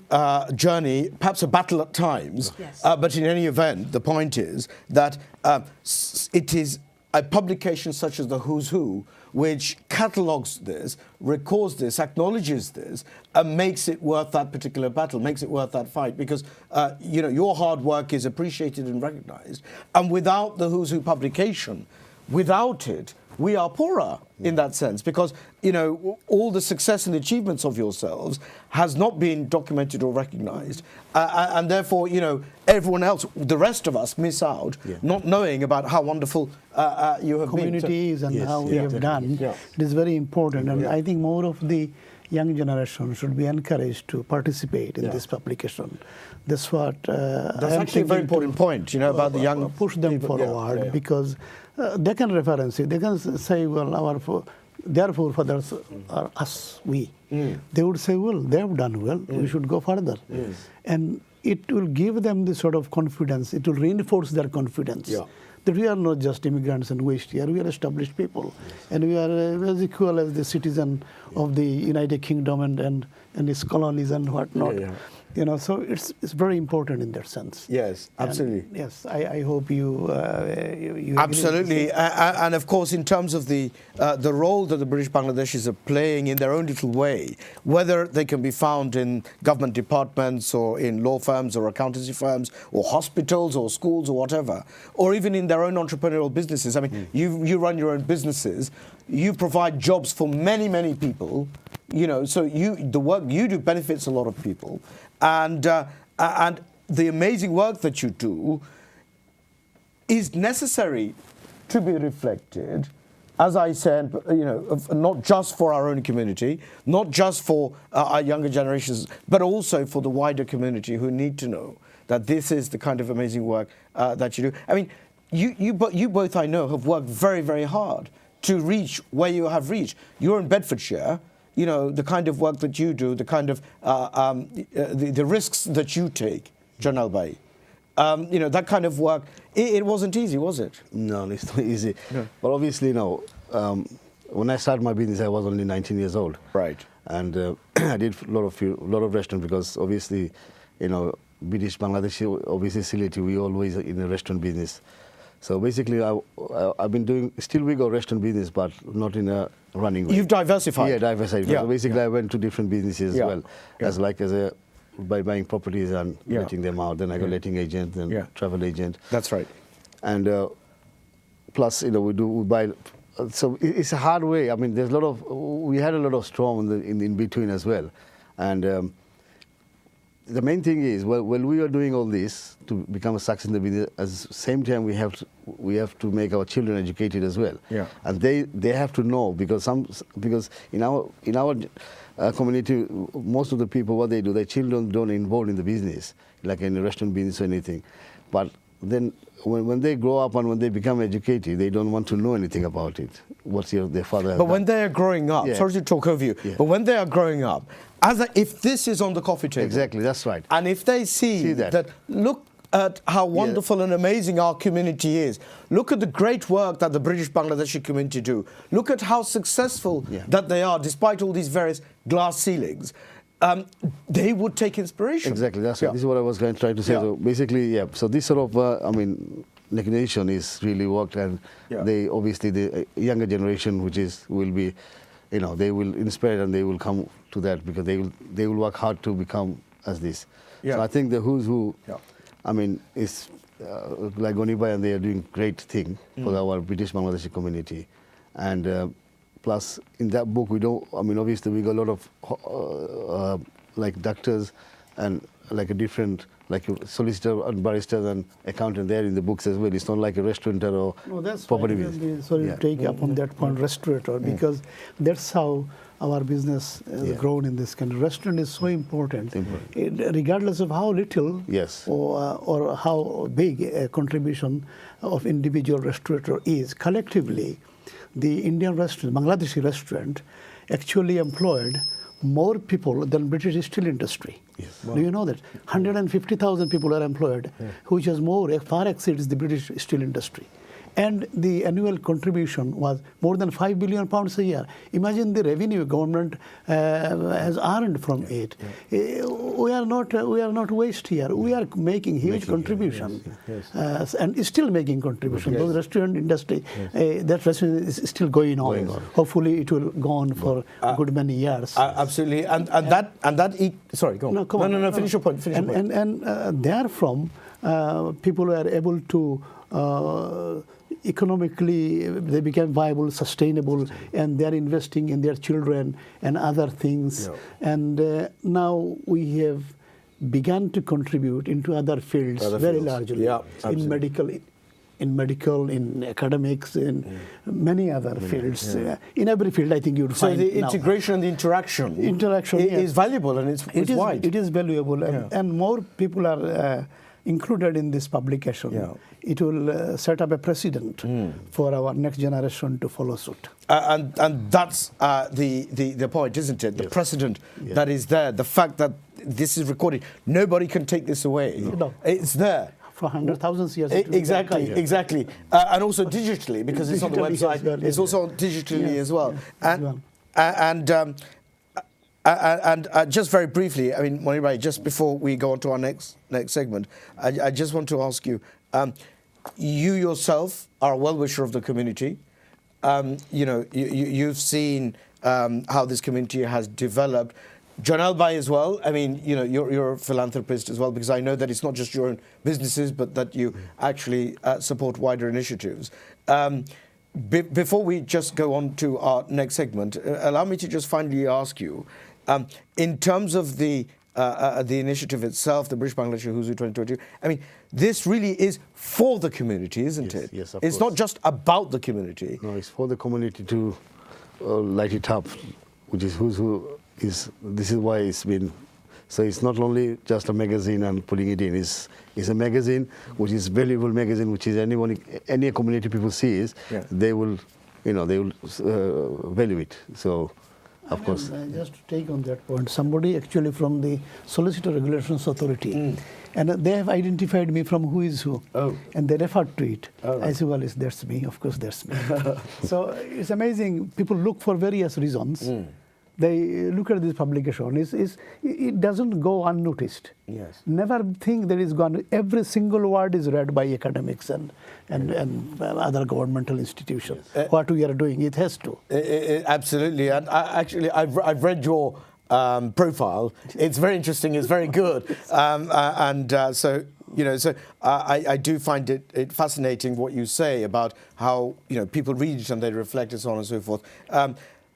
journey, perhaps a battle at times. But in any event, the point is that it is a publication such as the Who's Who, which catalogues this, records this, acknowledges this, and makes it worth that particular battle, makes it worth that fight, because your hard work is appreciated and recognised. And without the Who's Who publication, without it, we are poorer in that sense, because all the success and achievements of yourselves has not been documented or recognised, and therefore everyone else, the rest of us, miss out not knowing about how wonderful you have
communities
been.
And how we have done. It is very important, and I think more of the young generation should be encouraged to participate in this publication. That's what
that's actually a very important point. About the young
push them forward because they can reference it. They can say, well, their forefathers are us, we. They would say, well, they have done well. We should go further. And it will give them this sort of confidence. It will reinforce their confidence. That we are not just immigrants and waste here. We are established people, and we are as equal as the citizen of the United Kingdom and its colonies and whatnot. So it's very important in that sense.
Yes, absolutely.
And yes, I hope you
absolutely, and of course, in terms of the role that the British Bangladeshis are playing in their own little way, whether they can be found in government departments or in law firms or accountancy firms or hospitals or schools or whatever, or even in their own entrepreneurial businesses. I mean, you run your own businesses, you provide jobs for many people. So the work you do benefits a lot of people. And the amazing work that you do is necessary to be reflected, as I said, not just for our own community, not just for our younger generations, but also for the wider community who need to know that this is the kind of amazing work that you do. I mean, you both, I know, have worked very, very hard to reach where you have reached. You're in Bedfordshire. The kind of work that you do, the kind of the risks that you take, Janal Bhai. That kind of work, it wasn't easy, was it?
No, it's not easy. No. But obviously, when I started my business, I was only 19 years old.
Right.
And I did a lot of restaurants because obviously, British Bangladeshi, obviously Sylheti, we always in the restaurant business. So basically, I've been doing, still we got restaurant business, but not in a running way.
You've diversified.
Yeah, diversified. So basically, I went to different businesses as well, by buying properties and letting them out. Then I got letting agent, then travel agent.
That's right.
And plus, we buy. So it's a hard way. I mean, there's we had a lot of storm in between as well, and. The main thing is, when we are doing all this to become a success in the business, at the same time we have to make our children educated as well. And they have to know because in our community, most of the people, what they do, their children don't involved in the business, like in the restaurant business or anything. But then when they grow up and when they become educated, they don't want to know anything about it. What's their father has
But
done.
when they are growing up, sorry to talk over you, but when they are growing up, if this is on the coffee table.
Exactly, that's right.
And if they see that, look at how wonderful and amazing our community is. Look at the great work that the British Bangladeshi community do. Look at how successful that they are, despite all these various glass ceilings. They would take inspiration.
Exactly, that's right. This is what I was trying to say. So basically, so this sort of, recognition is really worked, and they obviously the younger generation, will be, they will inspire and they will come to that because they will work hard to become as this. So I think the Who's Who, is like Gonibai, and they are doing great thing for our British Bangladeshi community, and plus in that book we don't, I mean obviously we got a lot of like doctors and like a different, like a solicitor and barristers and accountant there in the books as well. It's not like a restaurateur or property business.
Sorry to take up on that point, restaurateur, because that's how our business has grown in this country. Restaurant is so important. Regardless of how little or how big a contribution of individual restaurateur is, collectively, the Indian restaurant, Bangladeshi restaurant, actually employed more people than British steel industry.
Wow.
Do you know that? 150,000 people are employed, which is more, far exceeds the British steel industry. And the annual contribution was more than £5 billion a year. Imagine the revenue government has earned from it. We are not waste here. We are making huge contribution, and still making contribution. Those restaurant industry, that restaurant is still going on. Hopefully, it will go on for a good many years.
Absolutely, sorry, go on. No. Finish your point.
And therefrom, people were able to. Economically, they became viable, sustainable, and they're investing in their children and other things. And now we have begun to contribute into other fields very largely, in medical, in academics, in many other fields. In every field, I think you'd find.
So the integration and the interaction is valuable, and it's wide.
It is valuable, and more people are included in this publication. It will set up a precedent for our next generation to follow suit.
And that's the point, isn't it? The precedent that is there, the fact that this is recorded, nobody can take this away.
No.
It's there.
For 100,000 years.
Exactly. And also digitally, because it's on the website. It's also digitally as well. And just very briefly, I mean, Monirbai, just before we go on to our next segment, I just want to ask you, you yourself are a well-wisher of the community. You've seen how this community has developed. Janal Bhai as well, I mean, you're a philanthropist as well, because I know that it's not just your own businesses, but that you actually support wider initiatives. Before we just go on to our next segment, allow me to just finally ask you, in terms of the initiative itself, the British Bangladeshi Huzu 2022, I mean, this really is for the community, isn't it?
Yes, of
course. It's not just about the community.
No, it's for the community to light it up, which is this is why it's been. So it's not only just a magazine and putting it in. It's a magazine which is valuable magazine, which is any community people see they will value it. So. Of course.
Just to take on that point, somebody actually from the Solicitor Regulations Authority, and they have identified me from who is who, and they referred to it. I said, well, that's me, of course that's me. So it's amazing, people look for various reasons. They look at this publication. It doesn't go unnoticed.
Yes.
Never think that it's gone. Every single word is read by academics and other governmental institutions. What we are doing, it has to.
Absolutely. And I've read your profile. It's very interesting. It's very good. So I do find it fascinating what you say about how people read it and they reflect and so on and so forth.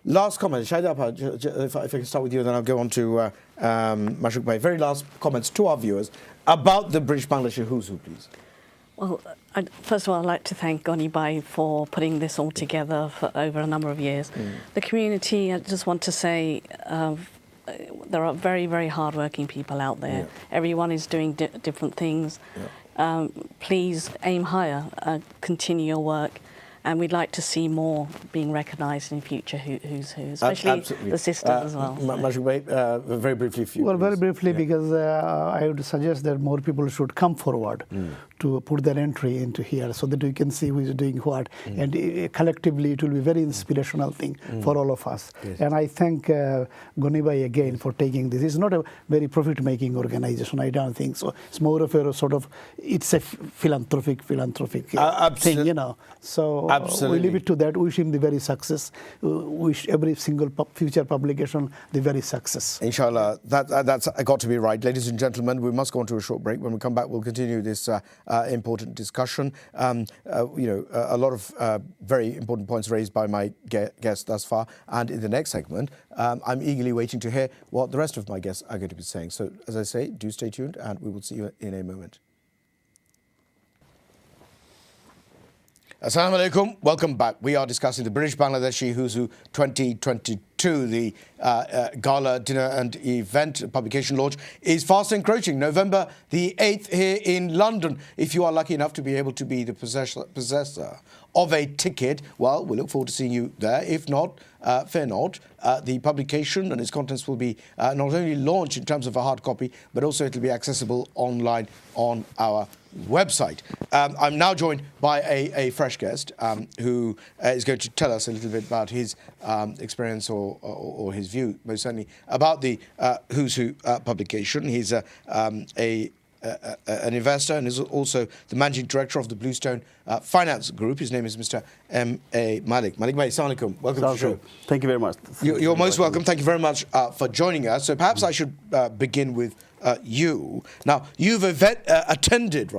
Last comment, Shahida, if I can start with you, then I'll go on to Mashuk Bhai. Very last comments to our viewers about the British Bangladeshi Huzu, please.
Well, first of all, I'd like to thank Goni Bhai for putting this all together for over a number of years. The community, I just want to say, there are very, very hardworking people out there. Everyone is doing different things. Please aim higher, continue your work. And we'd like to see more being recognised in future Who's Who, especially the sisters as well.
Very briefly,
very briefly, because I would suggest that more people should come forward to put their entry into here, so that we can see who is doing what, and collectively it will be a very inspirational thing for all of us. And I thank Goni Bhai again for taking this. It's not a very profit-making organization, I don't think so. It's more of a sort of, it's a philanthropic thing, So
Absolutely.
We leave it to that. Wish him the very success. Wish every single future publication the very success.
Inshallah, that's got to be right. Ladies and gentlemen, we must go on to a short break. When we come back, we'll continue this important discussion. A lot of very important points raised by my guests thus far. And in the next segment, I'm eagerly waiting to hear what the rest of my guests are going to be saying. So, as I say, do stay tuned, and we will see you in a moment. Assalamu alaikum. Welcome back. We are discussing the British Bangladeshi Who's Who 2022. The gala dinner and event publication launch is fast encroaching. November the 8th here in London. If you are lucky enough to be able to be the possessor of a ticket, well, we look forward to seeing you there. If not, fear not. The publication and its contents will be not only launched in terms of a hard copy, but also it will be accessible online on our website. I'm now joined by a fresh guest who is going to tell us a little bit about his experience or his view, most certainly, about the Who's Who publication. He's an investor and is also the managing director of the Bluestone Finance Group. His name is Mr. M.A. Malik. Malik Bhai, assalamu alaikum. Welcome to the show.
Thank you very much.
You're most welcome. Thank you very much for joining us. So perhaps I should begin with you. Now, you've attended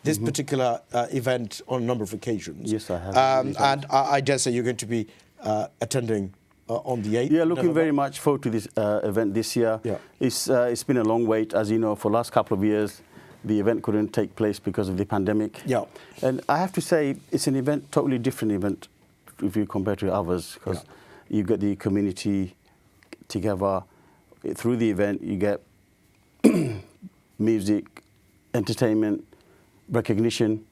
this particular event on a number of occasions.
Yes, I have.
And I dare say you're going to be attending on the 8th.
Yeah, looking very much forward to this event this year.
Yeah.
It's been a long wait. As you know, for the last couple of years, the event couldn't take place because of the pandemic.
Yeah.
And I have to say, it's an event, totally different event if you compare to others, because you get the community together. Through the event, you get music, entertainment, recognition,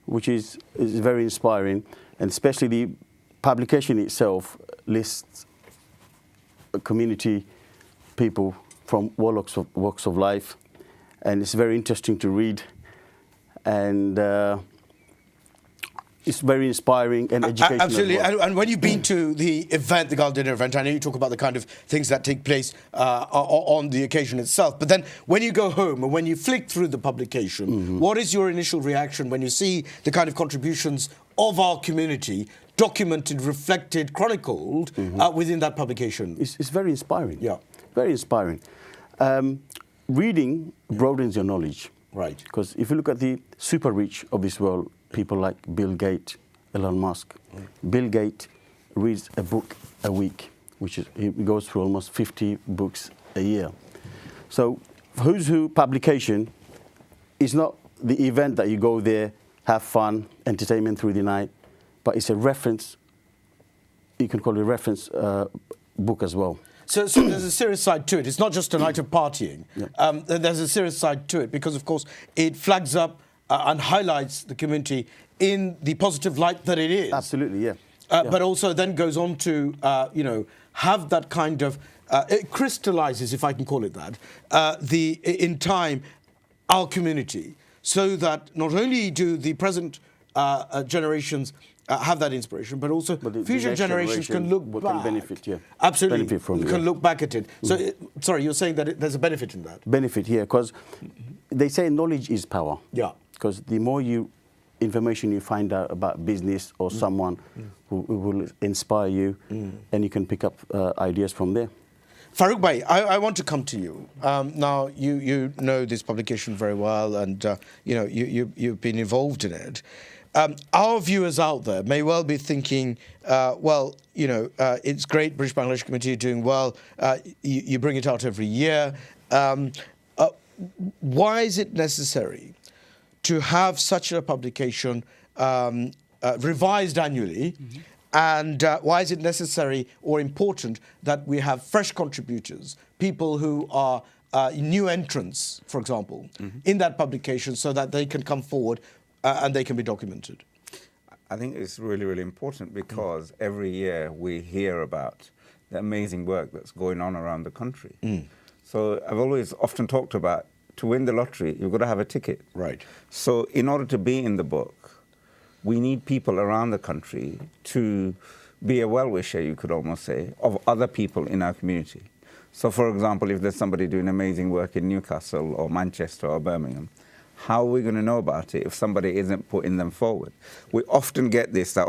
which is very inspiring. And especially the publication itself lists community people from walks of life, and it's very interesting to read, and it's very inspiring and educational.
Absolutely. And when you've been to the event, the gala dinner event, I know you talk about the kind of things that take place on the occasion itself. But then when you go home and when you flick through the publication, what is your initial reaction when you see the kind of contributions of our community documented, reflected, chronicled within that publication?
It's very inspiring.
Yeah.
Very inspiring. Reading broadens your knowledge.
Right.
Because if you look at the super rich of this world, people like Bill Gates, Elon Musk. Bill Gates reads a book a week, he goes through almost 50 books a year. So Who's Who publication is not the event that you go there, have fun, entertainment through the night, but it's a reference, you can call it a reference book as well.
So there's a serious side to it. It's not just a night of partying. Yeah. There's a serious side to it because, of course, it flags up and highlights the community in the positive light that it is.
Absolutely, yeah.
But also then goes on to, have that kind of, it crystallizes, if I can call it that, in time, our community, so that not only do the present generations have that inspiration, but also future generations can look back.
Can benefit, yeah.
Absolutely.
Benefit from
can look back at it. So, sorry, you're saying that there's a benefit in that?
Benefit, yeah, because they say knowledge is power.
Yeah.
Because the more information you find out about business or someone who will inspire you, and you can pick up ideas from there.
Farooq Bhai, I want to come to you. Now, you know this publication very well, and you've been involved in it. Our viewers out there may well be thinking, it's great, British Bangladesh Committee are doing well. You bring it out every year. Why is it necessary to have such a publication revised annually? And why is it necessary or important that we have fresh contributors, people who are new entrants, for example, in that publication so that they can come forward and they can be documented?
I think it's really, really important because every year we hear about the amazing work that's going on around the country. So I've always often talked about, to win the lottery, you've got to have a ticket.
Right.
So in order to be in the book, we need people around the country to be a well-wisher, you could almost say, of other people in our community. So, for example, if there's somebody doing amazing work in Newcastle or Manchester or Birmingham, How are we going to know about it if somebody isn't putting them forward? We often get this that,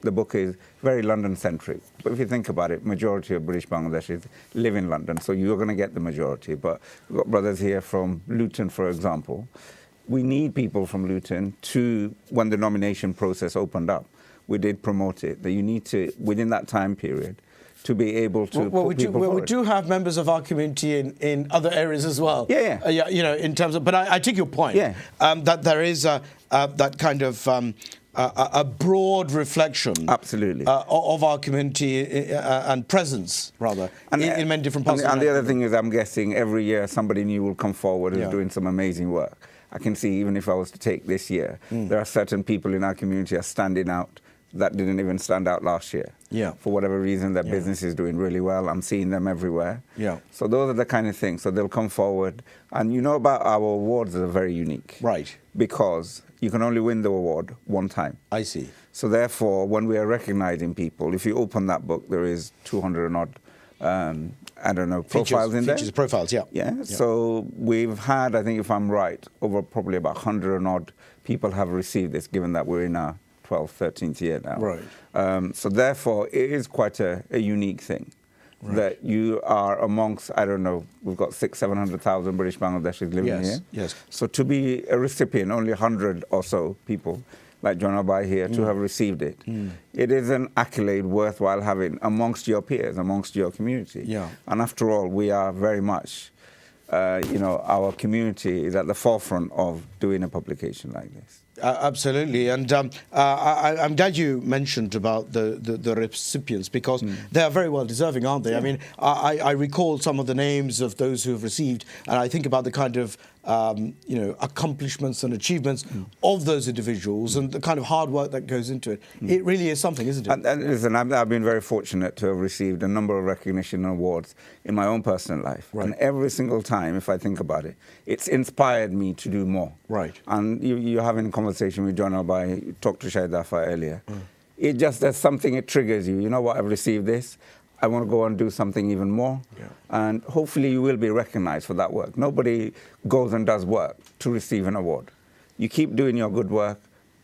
the book is very London-centric. But if you think about it, majority of British Bangladeshis live in London, so you're going to get the majority. But we've got brothers here from Luton, for example. We need people from Luton to, when the nomination process opened up, we did promote it, that you need to, within that time period, to be able to
we do have members of our community in other areas as well.
Yeah.
You know, in terms of, but I take your point.
Yeah.
That there is that kind of a broad reflection.
Absolutely.
Of our community and presence, rather, in many different parts.
And the other thing is, I'm guessing every year somebody new will come forward who's doing some amazing work. I can see, even if I was to take this year, there are certain people in our community are standing out that didn't even stand out last year.
Yeah.
For whatever reason, their business is doing really well. I'm seeing them everywhere.
Yeah.
So those are the kind of things. So they'll come forward. And you know about our awards are very unique.
Right.
Because you can only win the award one time.
I see.
So therefore, when we are recognizing people, if you open that book, there is 200 and odd, profiles in there.
Features, profiles, yeah.
Yeah. So we've had, I think if I'm right, over probably about 100 and odd people have received this, given that we're in our 12th, 13th year now.
Right.
So therefore, it is quite a unique thing. Right. That you are amongst, we've got 600,000-700,000 British Bangladeshis living here.
Yes.
So to be a recipient, only 100 or so people, like John Abai here, to have received it, it is an accolade worthwhile having amongst your peers, amongst your community.
Yeah.
And after all, we are very much, our community is at the forefront of doing a publication like this.
Absolutely, and I'm glad you mentioned about the recipients, because they are very well deserving, aren't they? Yeah. I mean, I recall some of the names of those who have received, and I think about the kind of accomplishments and achievements of those individuals and the kind of hard work that goes into it. It really is something, isn't it?
And listen, I've been very fortunate to have received a number of recognition and awards in my own personal life.
Right.
And every single time, if I think about it, it's inspired me to do more.
Right.
And you're having a conversation with John Abai, you talked to Shaidafa earlier. It just, there's something, it triggers you. You know what, I've received this. I want to go and do something even more. Yeah. And hopefully you will be recognized for that work. Nobody goes and does work to receive an award. You keep doing your good work,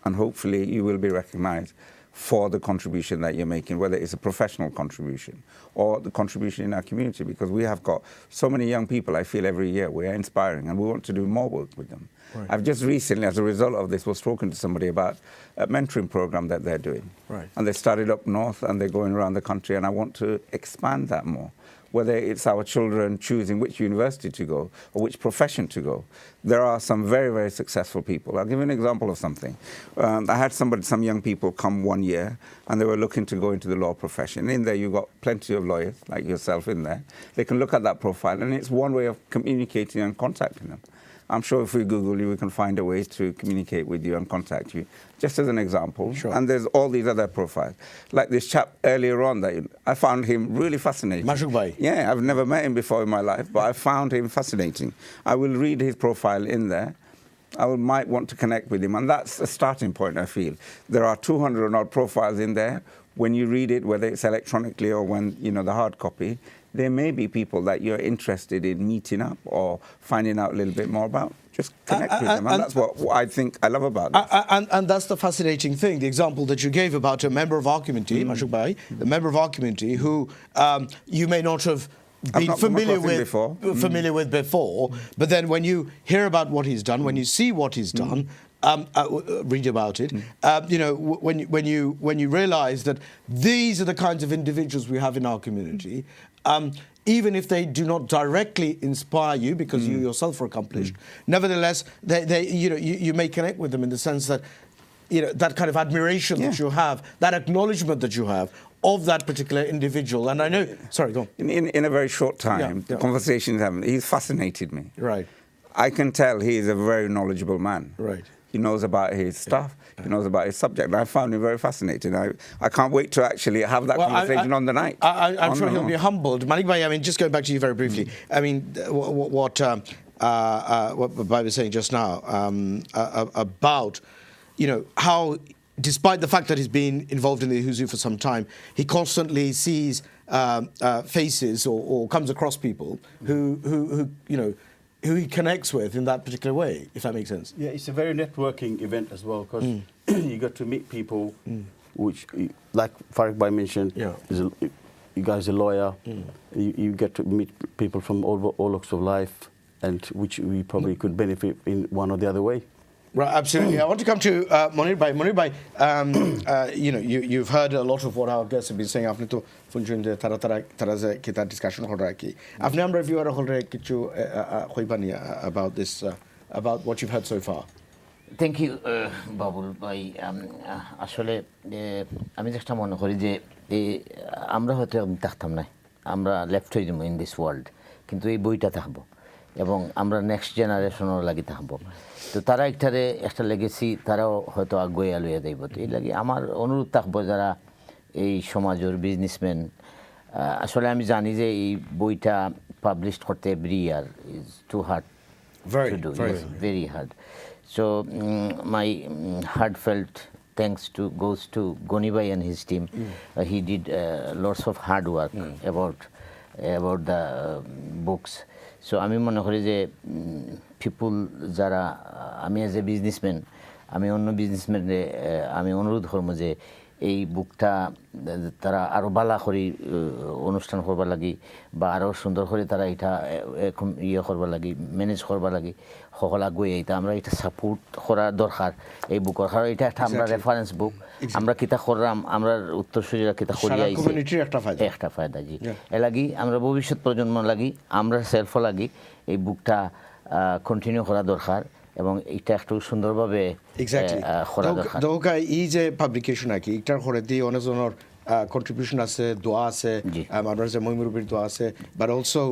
and hopefully you will be recognized for the contribution that you're making, whether it's a professional contribution or the contribution in our community, because we have got so many young people, I feel, every year. We are inspiring, and we want to do more work with them. Right. I've just recently, as a result of this, was talking to somebody about a mentoring program that they're doing.
Right.
And they started up north, and they're going around the country, and I want to expand that more. Whether it's our children choosing which university to go or which profession to go, there are some very, very successful people. I'll give you an example of something. I had some young people come one year, and they were looking to go into the law profession. In there, you've got plenty of lawyers, like yourself in there. They can look at that profile, and it's one way of communicating and contacting them. I'm sure if we Google you, we can find a way to communicate with you and contact you, just as an example.
Sure.
And there's all these other profiles. Like this chap earlier on, that I found him really fascinating.
Mashuk Bhai.
Yeah, I've never met him before in my life, but I found him fascinating. I will read his profile in there. might want to connect with him. And that's a starting point, I feel. There are 200 and odd profiles in there. When you read it, whether it's electronically or when, the hard copy, there may be people that you're interested in meeting up or finding out a little bit more about. Just connect with them, and that's what I think I love about this.
And that's the fascinating thing, the example that you gave about a member of our community, Mashuk Bhai, the member of our community who you may not have been familiar with before, but then when you hear about what he's done, when you see what he's done, read about it. When you realise that these are the kinds of individuals we have in our community, even if they do not directly inspire you because you yourself are accomplished, nevertheless, you may connect with them in the sense that that kind of admiration that you have, that acknowledgement that you have of that particular individual. And I know, sorry, go on.
In a very short time, the conversations he's fascinated me.
Right.
I can tell he is a very knowledgeable man.
Right.
He knows about his stuff. He knows about his subject. I found him very fascinating. I can't wait to actually have that conversation on the night.
I'm sure he'll be humbled. Malik Bhai, I mean, just going back to you very briefly. I mean, what Bhai was saying just now about, how, despite the fact that he's been involved in the Huzu for some time, he constantly sees faces or comes across people who he connects with in that particular way, if that makes sense.
Yeah, it's a very networking event as well, because you got to meet people, which, like Farid Bhai mentioned, you guys are a lawyer, you get to meet people from all walks of life, and which we probably could benefit in one or the other way.
Right, absolutely. I want to come to Monir Bhai. Monir Bhai, you've heard a lot of what our guests have been saying. Apni to funjun de tara kita discussion hol raha ki. Apni amra viewer hol raha kichu khoibani about this, about what you've heard so far.
Thank you, Babul Bhai. আসলে আমি যেটা মনে করি যে আমরা হয়তো থাকতাম না, আমরা লেফট হয়ে যাবো ইন দিস ওয়ার্ল্ড, কিন্তু এই বইটা থাকবো এবং আমরা নেক্সট জেনারেশনের লাগি থাকবো। তো তারা একটা লেগেসি তারাও হয়তো আগুয়ে আলুয়ে দেব। তো এই লাগে আমার অনুরোধ থাকবো যারা এই সমাজের বিজনেসম্যান, আসলে আমি জানি যে এই বইটা পাবলিশ করতে every year is too hard to do, very hard. So my heartfelt thanks goes to Goni Bhai and his team. He did lots of hard work about the books. So আমি মনে করি যে people যারা, আমি as a businessman, আমি অন্য বিজনেসম্যানরে আমি অনুরোধ করবো যে এই বুকটা তারা আরও বালা করে অনুষ্ঠান করবার লাগি বা আরও সুন্দর করে তারা এটা করবার লাগি, ম্যানেজ করবার লাগি, সকল আগুয়ে এটা আমরা এটা সাপোর্ট করার দরকার এই বুকের। কারণ এটা একটা আমরা রেফারেন্স বুক, আমরা কিতা করলাম, আমরা উত্তরসূরিরা কিতা করি আইছি একটা ফায়দা। জি, এ লাগি আমরা ভবিষ্যৎ প্রজন্ম লাগি, আমরা সেলফও লাগি এই বুকটা কন্টিনিউ করা দরকার এবং এটা একটু সুন্দরভাবে করা দরকার।
দোকা এই যে পাবলিকেশন আর কি, এটার ঘরে দিয়ে অনেকজনের কন্ট্রিবিউশন আছে, দোয়া আছে, আমার যে মইমুরবির দোয়া আছে, বাট অলসো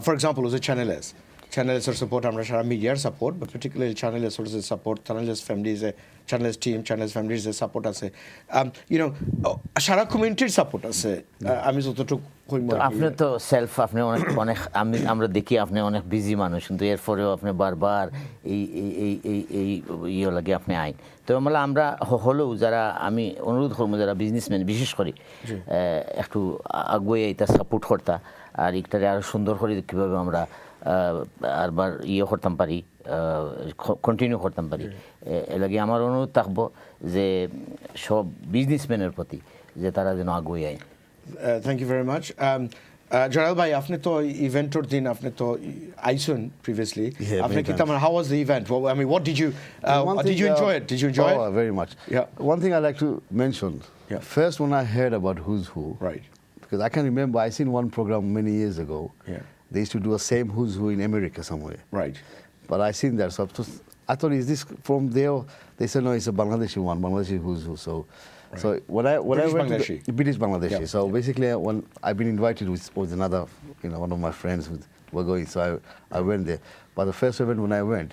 ফর এক্সাম্পল ওজ এ চ্যানেলের সাপোর্ট, আমরা সারা মিডিয়ার সাপোর্ট, বাট পার্টিকুলারলি চ্যানেলের সোর্সের সাপোর্ট, চ্যানেলের ফ্যামিলিজে, চ্যানেলের টিম, চ্যানেলের ফ্যামিলিজে সাপোর্ট আছে, সারা কমিউনিটির সাপোর্ট আছে। আমি যতটুকু
আপনি তো সেলফ, আপনি অনেক আমরা দেখি আপনি অনেক বিজি মানুষ, কিন্তু এরপরেও আপনি বারবার এই লাগে আপনি আইন। তো আমরা হলেও যারা, আমি অনুরোধ করবো যারা বিজনেসম্যান বিশেষ করে একটু আগুয়ে এটা সাপোর্ট করতা, আর এটারে আরও সুন্দর করে কীভাবে আমরা আরবার করতাম পারি, কন্টিনিউ করতাম পারি। এ লাগে আমার অনুরোধ থাকবো যে সব বিজনেসম্যানের প্রতি যে তারা যেন আগুয়ে আইন।
Thank you very much. Jalal bhai, apne to event or din apne to aison previously. Apne kita man, how was the event? Well, I mean, what did you enjoy it? Did you enjoy it?
Very much.
Yeah.
One thing I like to mention. First, when I heard about Who's Who,
right?
Because I can remember I seen one program many years ago.
Yeah.
They used to do a same Who's Who in America somewhere.
Right.
But I seen that, so I thought, is this from there? They said no, it's a Bangladeshi one, Bangladeshi Who's Who. So.
Right.
So when I went
Bangladeshi.
to British Bangladeshi, so basically when I've been invited with another, one of my friends who were going, so I went there. But the first event when I went,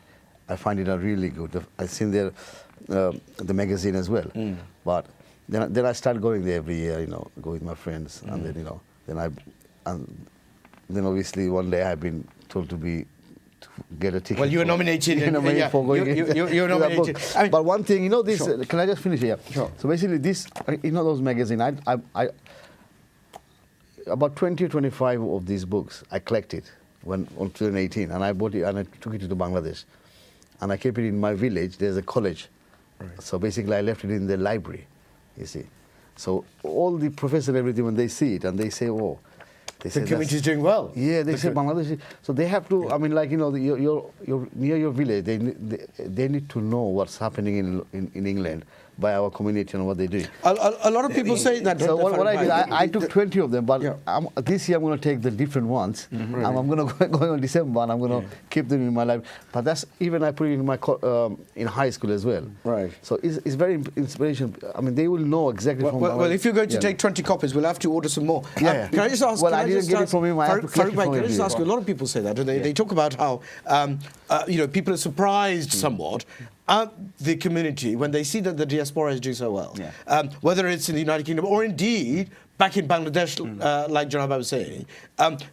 I find it really good. I seen there the magazine as well. But then I start going there every year, go with my friends, and then obviously one day I've been told to get a ticket.
Well, you were nominated.
For going
you were nominated.
But one thing, this.
Sure.
Can I just finish here?
Sure.
So basically, this, those magazines. I about 20 or 25 of these books I collected on 2018, and I bought it and I took it to Bangladesh, and I kept it in my village. There's a college, so basically I left it in the library. You see, so all the professors, everything, when they see it and they say, "Oh."
The community is doing well.
Yeah, they say Bangladeshi. So they have to. I mean, like you're near your village. They need to know what's happening in England by our community and what they do.
A lot of people say that.
So what I did, I took 20 of them, but this year I'm going to take the different ones. And I'm going to go in December, and I'm going to keep them in my life. But that's even I put it in my in high school as well.
Right.
So it's very inspirational. I mean, they will know exactly.
Well, if you're going to take 20 copies, we'll have to order some more.
Can
I just ask?
Well, I didn't get it from him.
Can I just ask you? A lot of people say that. They talk about how people are surprised somewhat at the community when they see that the diaspora is doing so well. Whether it's in the United Kingdom or indeed back in Bangladesh, like Janaba was saying,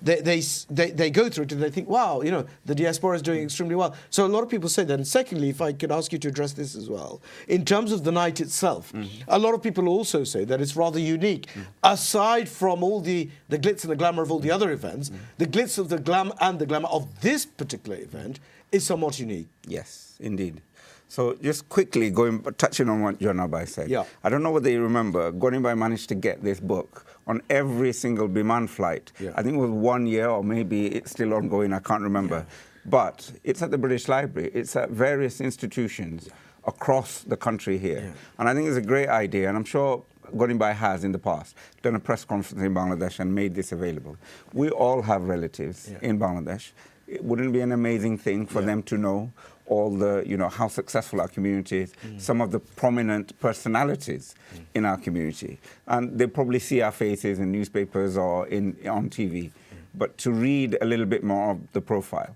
they go through it and they think, wow, you know, the diaspora is doing extremely well. So a lot of people say that. And secondly, if I could ask you to address this as well, in terms of the night itself, a lot of people also say that it's rather unique. Aside from all the glitz and the glamour of all the other events, the glitz of the glam and the glamour of this particular event is somewhat unique.
Yes, indeed. So just quickly touching on what John Abai said.
Yeah.
I don't know whether you remember, Gonibai managed to get this book on every single Biman flight.
Yeah.
I think it was 1 year, or maybe it's still ongoing, I can't remember. But it's at the British Library. It's at various institutions across the country here.
Yeah.
And I think it's a great idea, and I'm sure Gonibai has in the past done a press conference in Bangladesh and made this available. We all have relatives in Bangladesh. It wouldn't be an amazing thing for them to know all the, you know, how successful our community is, some of the prominent personalities in our community. And they probably see our faces in newspapers or on TV. But to read a little bit more of the profile,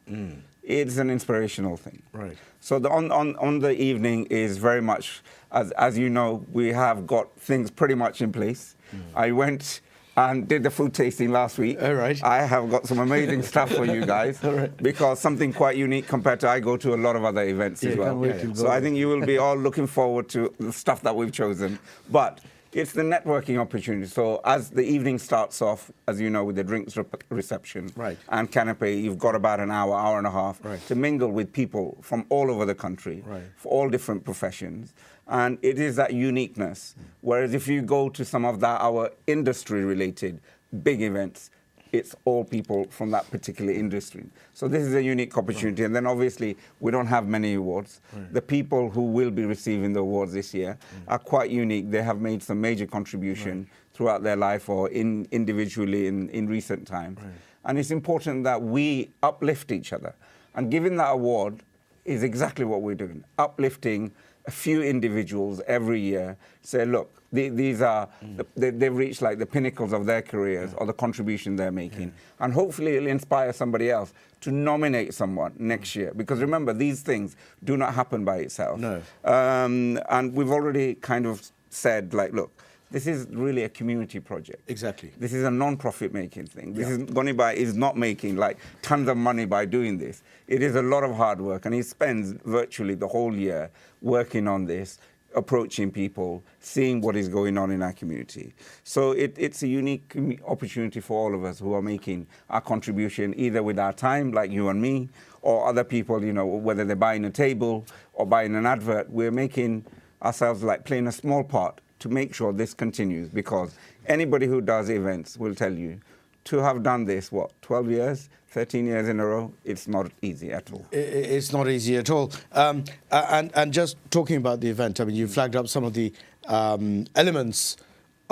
it's an inspirational thing.
Right.
So on the evening is very much, as you know, we have got things pretty much in place. I went and did the food tasting last week.
All right.
I have got some amazing stuff for you guys, because something quite unique compared to I go to a lot of other events as well. So I think you will be all looking forward to the stuff that we've chosen. But it's the networking opportunity. So as the evening starts off, as you know, with the drinks reception and canapé, you've got about an hour, hour and a half to mingle with people from all over the country, for all different professions. And it is that uniqueness. Whereas if you go to some of our industry-related big events, it's all people from that particular industry. So this is a unique opportunity. And then obviously, we don't have many awards. The people who will be receiving the awards this year are quite unique. They have made some major contribution throughout their life or individually in recent times. And it's important that we uplift each other. And giving that award is exactly what we're doing, uplifting a few individuals every year, say, look, these are, they've reached like the pinnacles of their careers or the contribution they're making. And hopefully it'll inspire somebody else to nominate someone next year. Because remember, these things do not happen by itself.
No.
And we've already kind of said, like, look, this is really a community project.
Exactly.
This is a non-profit making thing. This is Gonibai is not making like tons of money by doing this. It is a lot of hard work, and he spends virtually the whole year working on this, approaching people, seeing what is going on in our community. So it's a unique opportunity for all of us who are making our contribution, either with our time, like you and me, or other people, you know, whether they're buying a table or buying an advert. We're making ourselves like playing a small part to make sure this continues, because anybody who does events will tell you to have done this, 12 years, 13 years in a row, it's not easy at all.
It's not easy at all. And just talking about the event, I mean, you flagged up some of the elements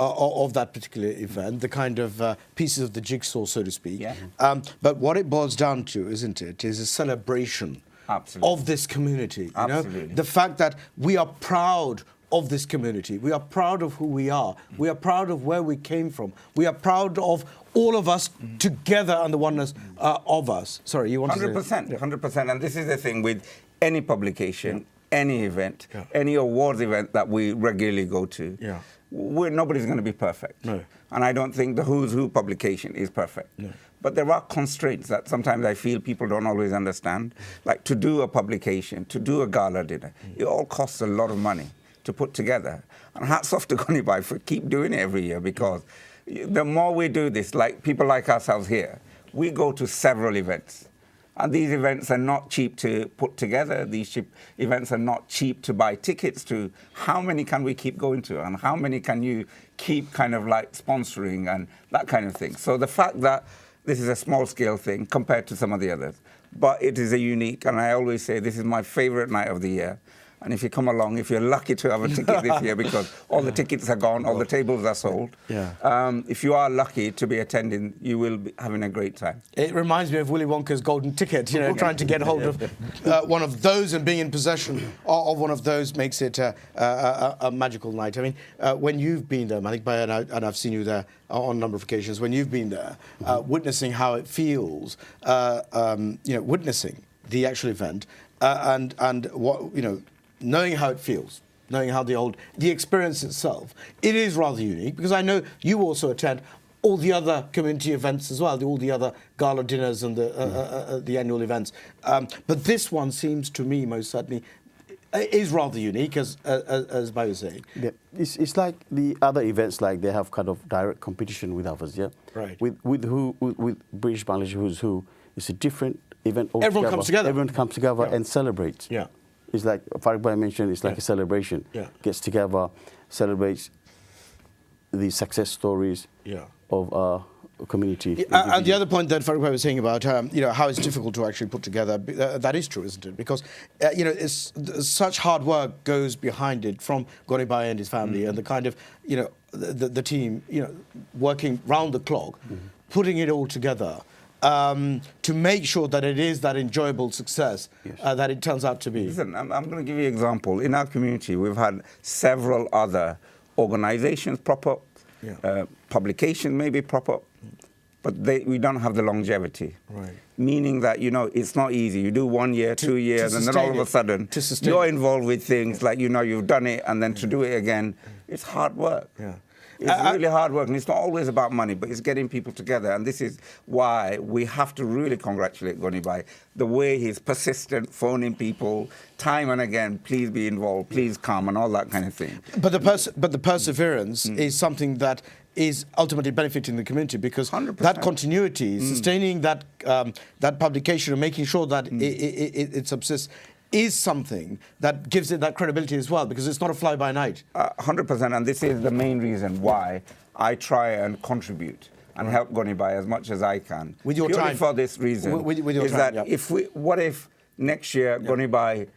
of that particular event, the kind of pieces of the jigsaw, so to speak. But what it boils down to, isn't it, is a celebration of this community. You know? The fact that we are proud of this community. We are proud of who we are. We are proud of where we came from. We are proud of all of us together and the oneness of us. Sorry, you want
100%, to say? 100%. And this is the thing with any publication, any event, any awards event that we regularly go to. Nobody's going to be perfect. No. And I don't think the Who's Who publication is perfect. No. But there are constraints that sometimes I feel people don't always understand. Like to do a publication, to do a gala dinner, it all costs a lot of money to put together. And hats off to Gonibai for keep doing it every year, because the more we do this, like people like ourselves here, we go to several events. And these events are not cheap to put together. These events are not cheap to buy tickets to. How many can we keep going to? And how many can you keep kind of like sponsoring and that kind of thing? So the fact that this is a small scale thing compared to some of the others, but it is a unique, and I always say this is my favorite night of the year. And if you come along, if you're lucky to have a ticket this year, because all the tickets are gone, all the tables are sold. If you are lucky to be attending, you will be having a great time.
It reminds me of Willy Wonka's golden ticket, you know, trying to get hold of one of those and being in possession of one of those makes it a magical night. I mean, when you've been there, Malik Bhai, and I've seen you there on a number of occasions, when you've been there, witnessing how it feels, you know, witnessing the actual event, and what, you know, knowing how it feels knowing how the experience itself, it is rather unique, because I know you also attend all the other community events as well, all the other gala dinners and the annual events. But this one seems to me most certainly is rather unique, as Bai was saying.
Yeah. It's like the other events, like they have kind of direct competition with others, yeah?
Right.
With British Bangladesh Who's Who, it's a different event altogether.
Everyone comes together.
Everyone comes together and celebrates.
Yeah.
It's like Farid Bhai mentioned, it's like a celebration.
Yeah.
Gets together, celebrates the success stories of our community.
And the other point that Farid Bhai was saying about how it's difficult to actually put together, that is true, isn't it? Because such hard work goes behind it from Goni Bhai and his family, and the kind of the team working round the clock, putting it all together. To make sure that it is that enjoyable success that it turns out to be.
Listen, I'm going to give you an example. In our community, we've had several other organizations prop up, publications maybe prop up, but we don't have the longevity.
Right.
Meaning that, it's not easy. You do 1 year, 2 years, and then all of a sudden, you're involved with things like, you've done it, and then to do it again, it's hard work.
Yeah.
It's really hard work, and it's not always about money, but it's getting people together. And this is why we have to really congratulate Goni Bhai. The way he's persistent, phoning people time and again, please be involved, please come, and all that kind of thing.
But the perseverance is something that is ultimately benefiting the community, because
100%.
that continuity, sustaining that publication and making sure that it subsists, is something that gives it that credibility as well, because it's not a fly-by-night.
100%, and this is the main reason why I try and contribute and help Goni Bhai as much as I can.
With your
Purely
time.
for this reason,
with your
is
time,
that what if next year Goni Bhai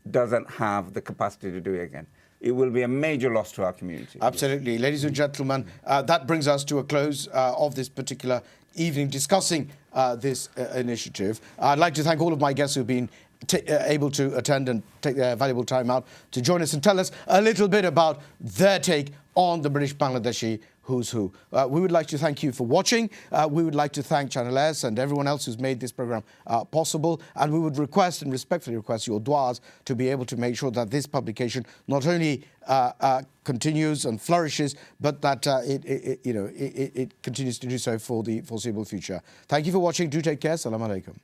doesn't have the capacity to do it again? It will be a major loss to our community.
Absolutely. Ladies and gentlemen, that brings us to a close of this particular evening discussing this initiative. I'd like to thank all of my guests who've been able to attend and take their valuable time out to join us and tell us a little bit about their take on the British Bangladeshi Who's Who. We would like to thank you for watching. We would like to thank Channel S and everyone else who's made this program possible. And we would request and respectfully request your duas to be able to make sure that this publication not only continues and flourishes, but that it continues to do so for the foreseeable future. Thank you for watching. Do take care. Assalamu alaikum.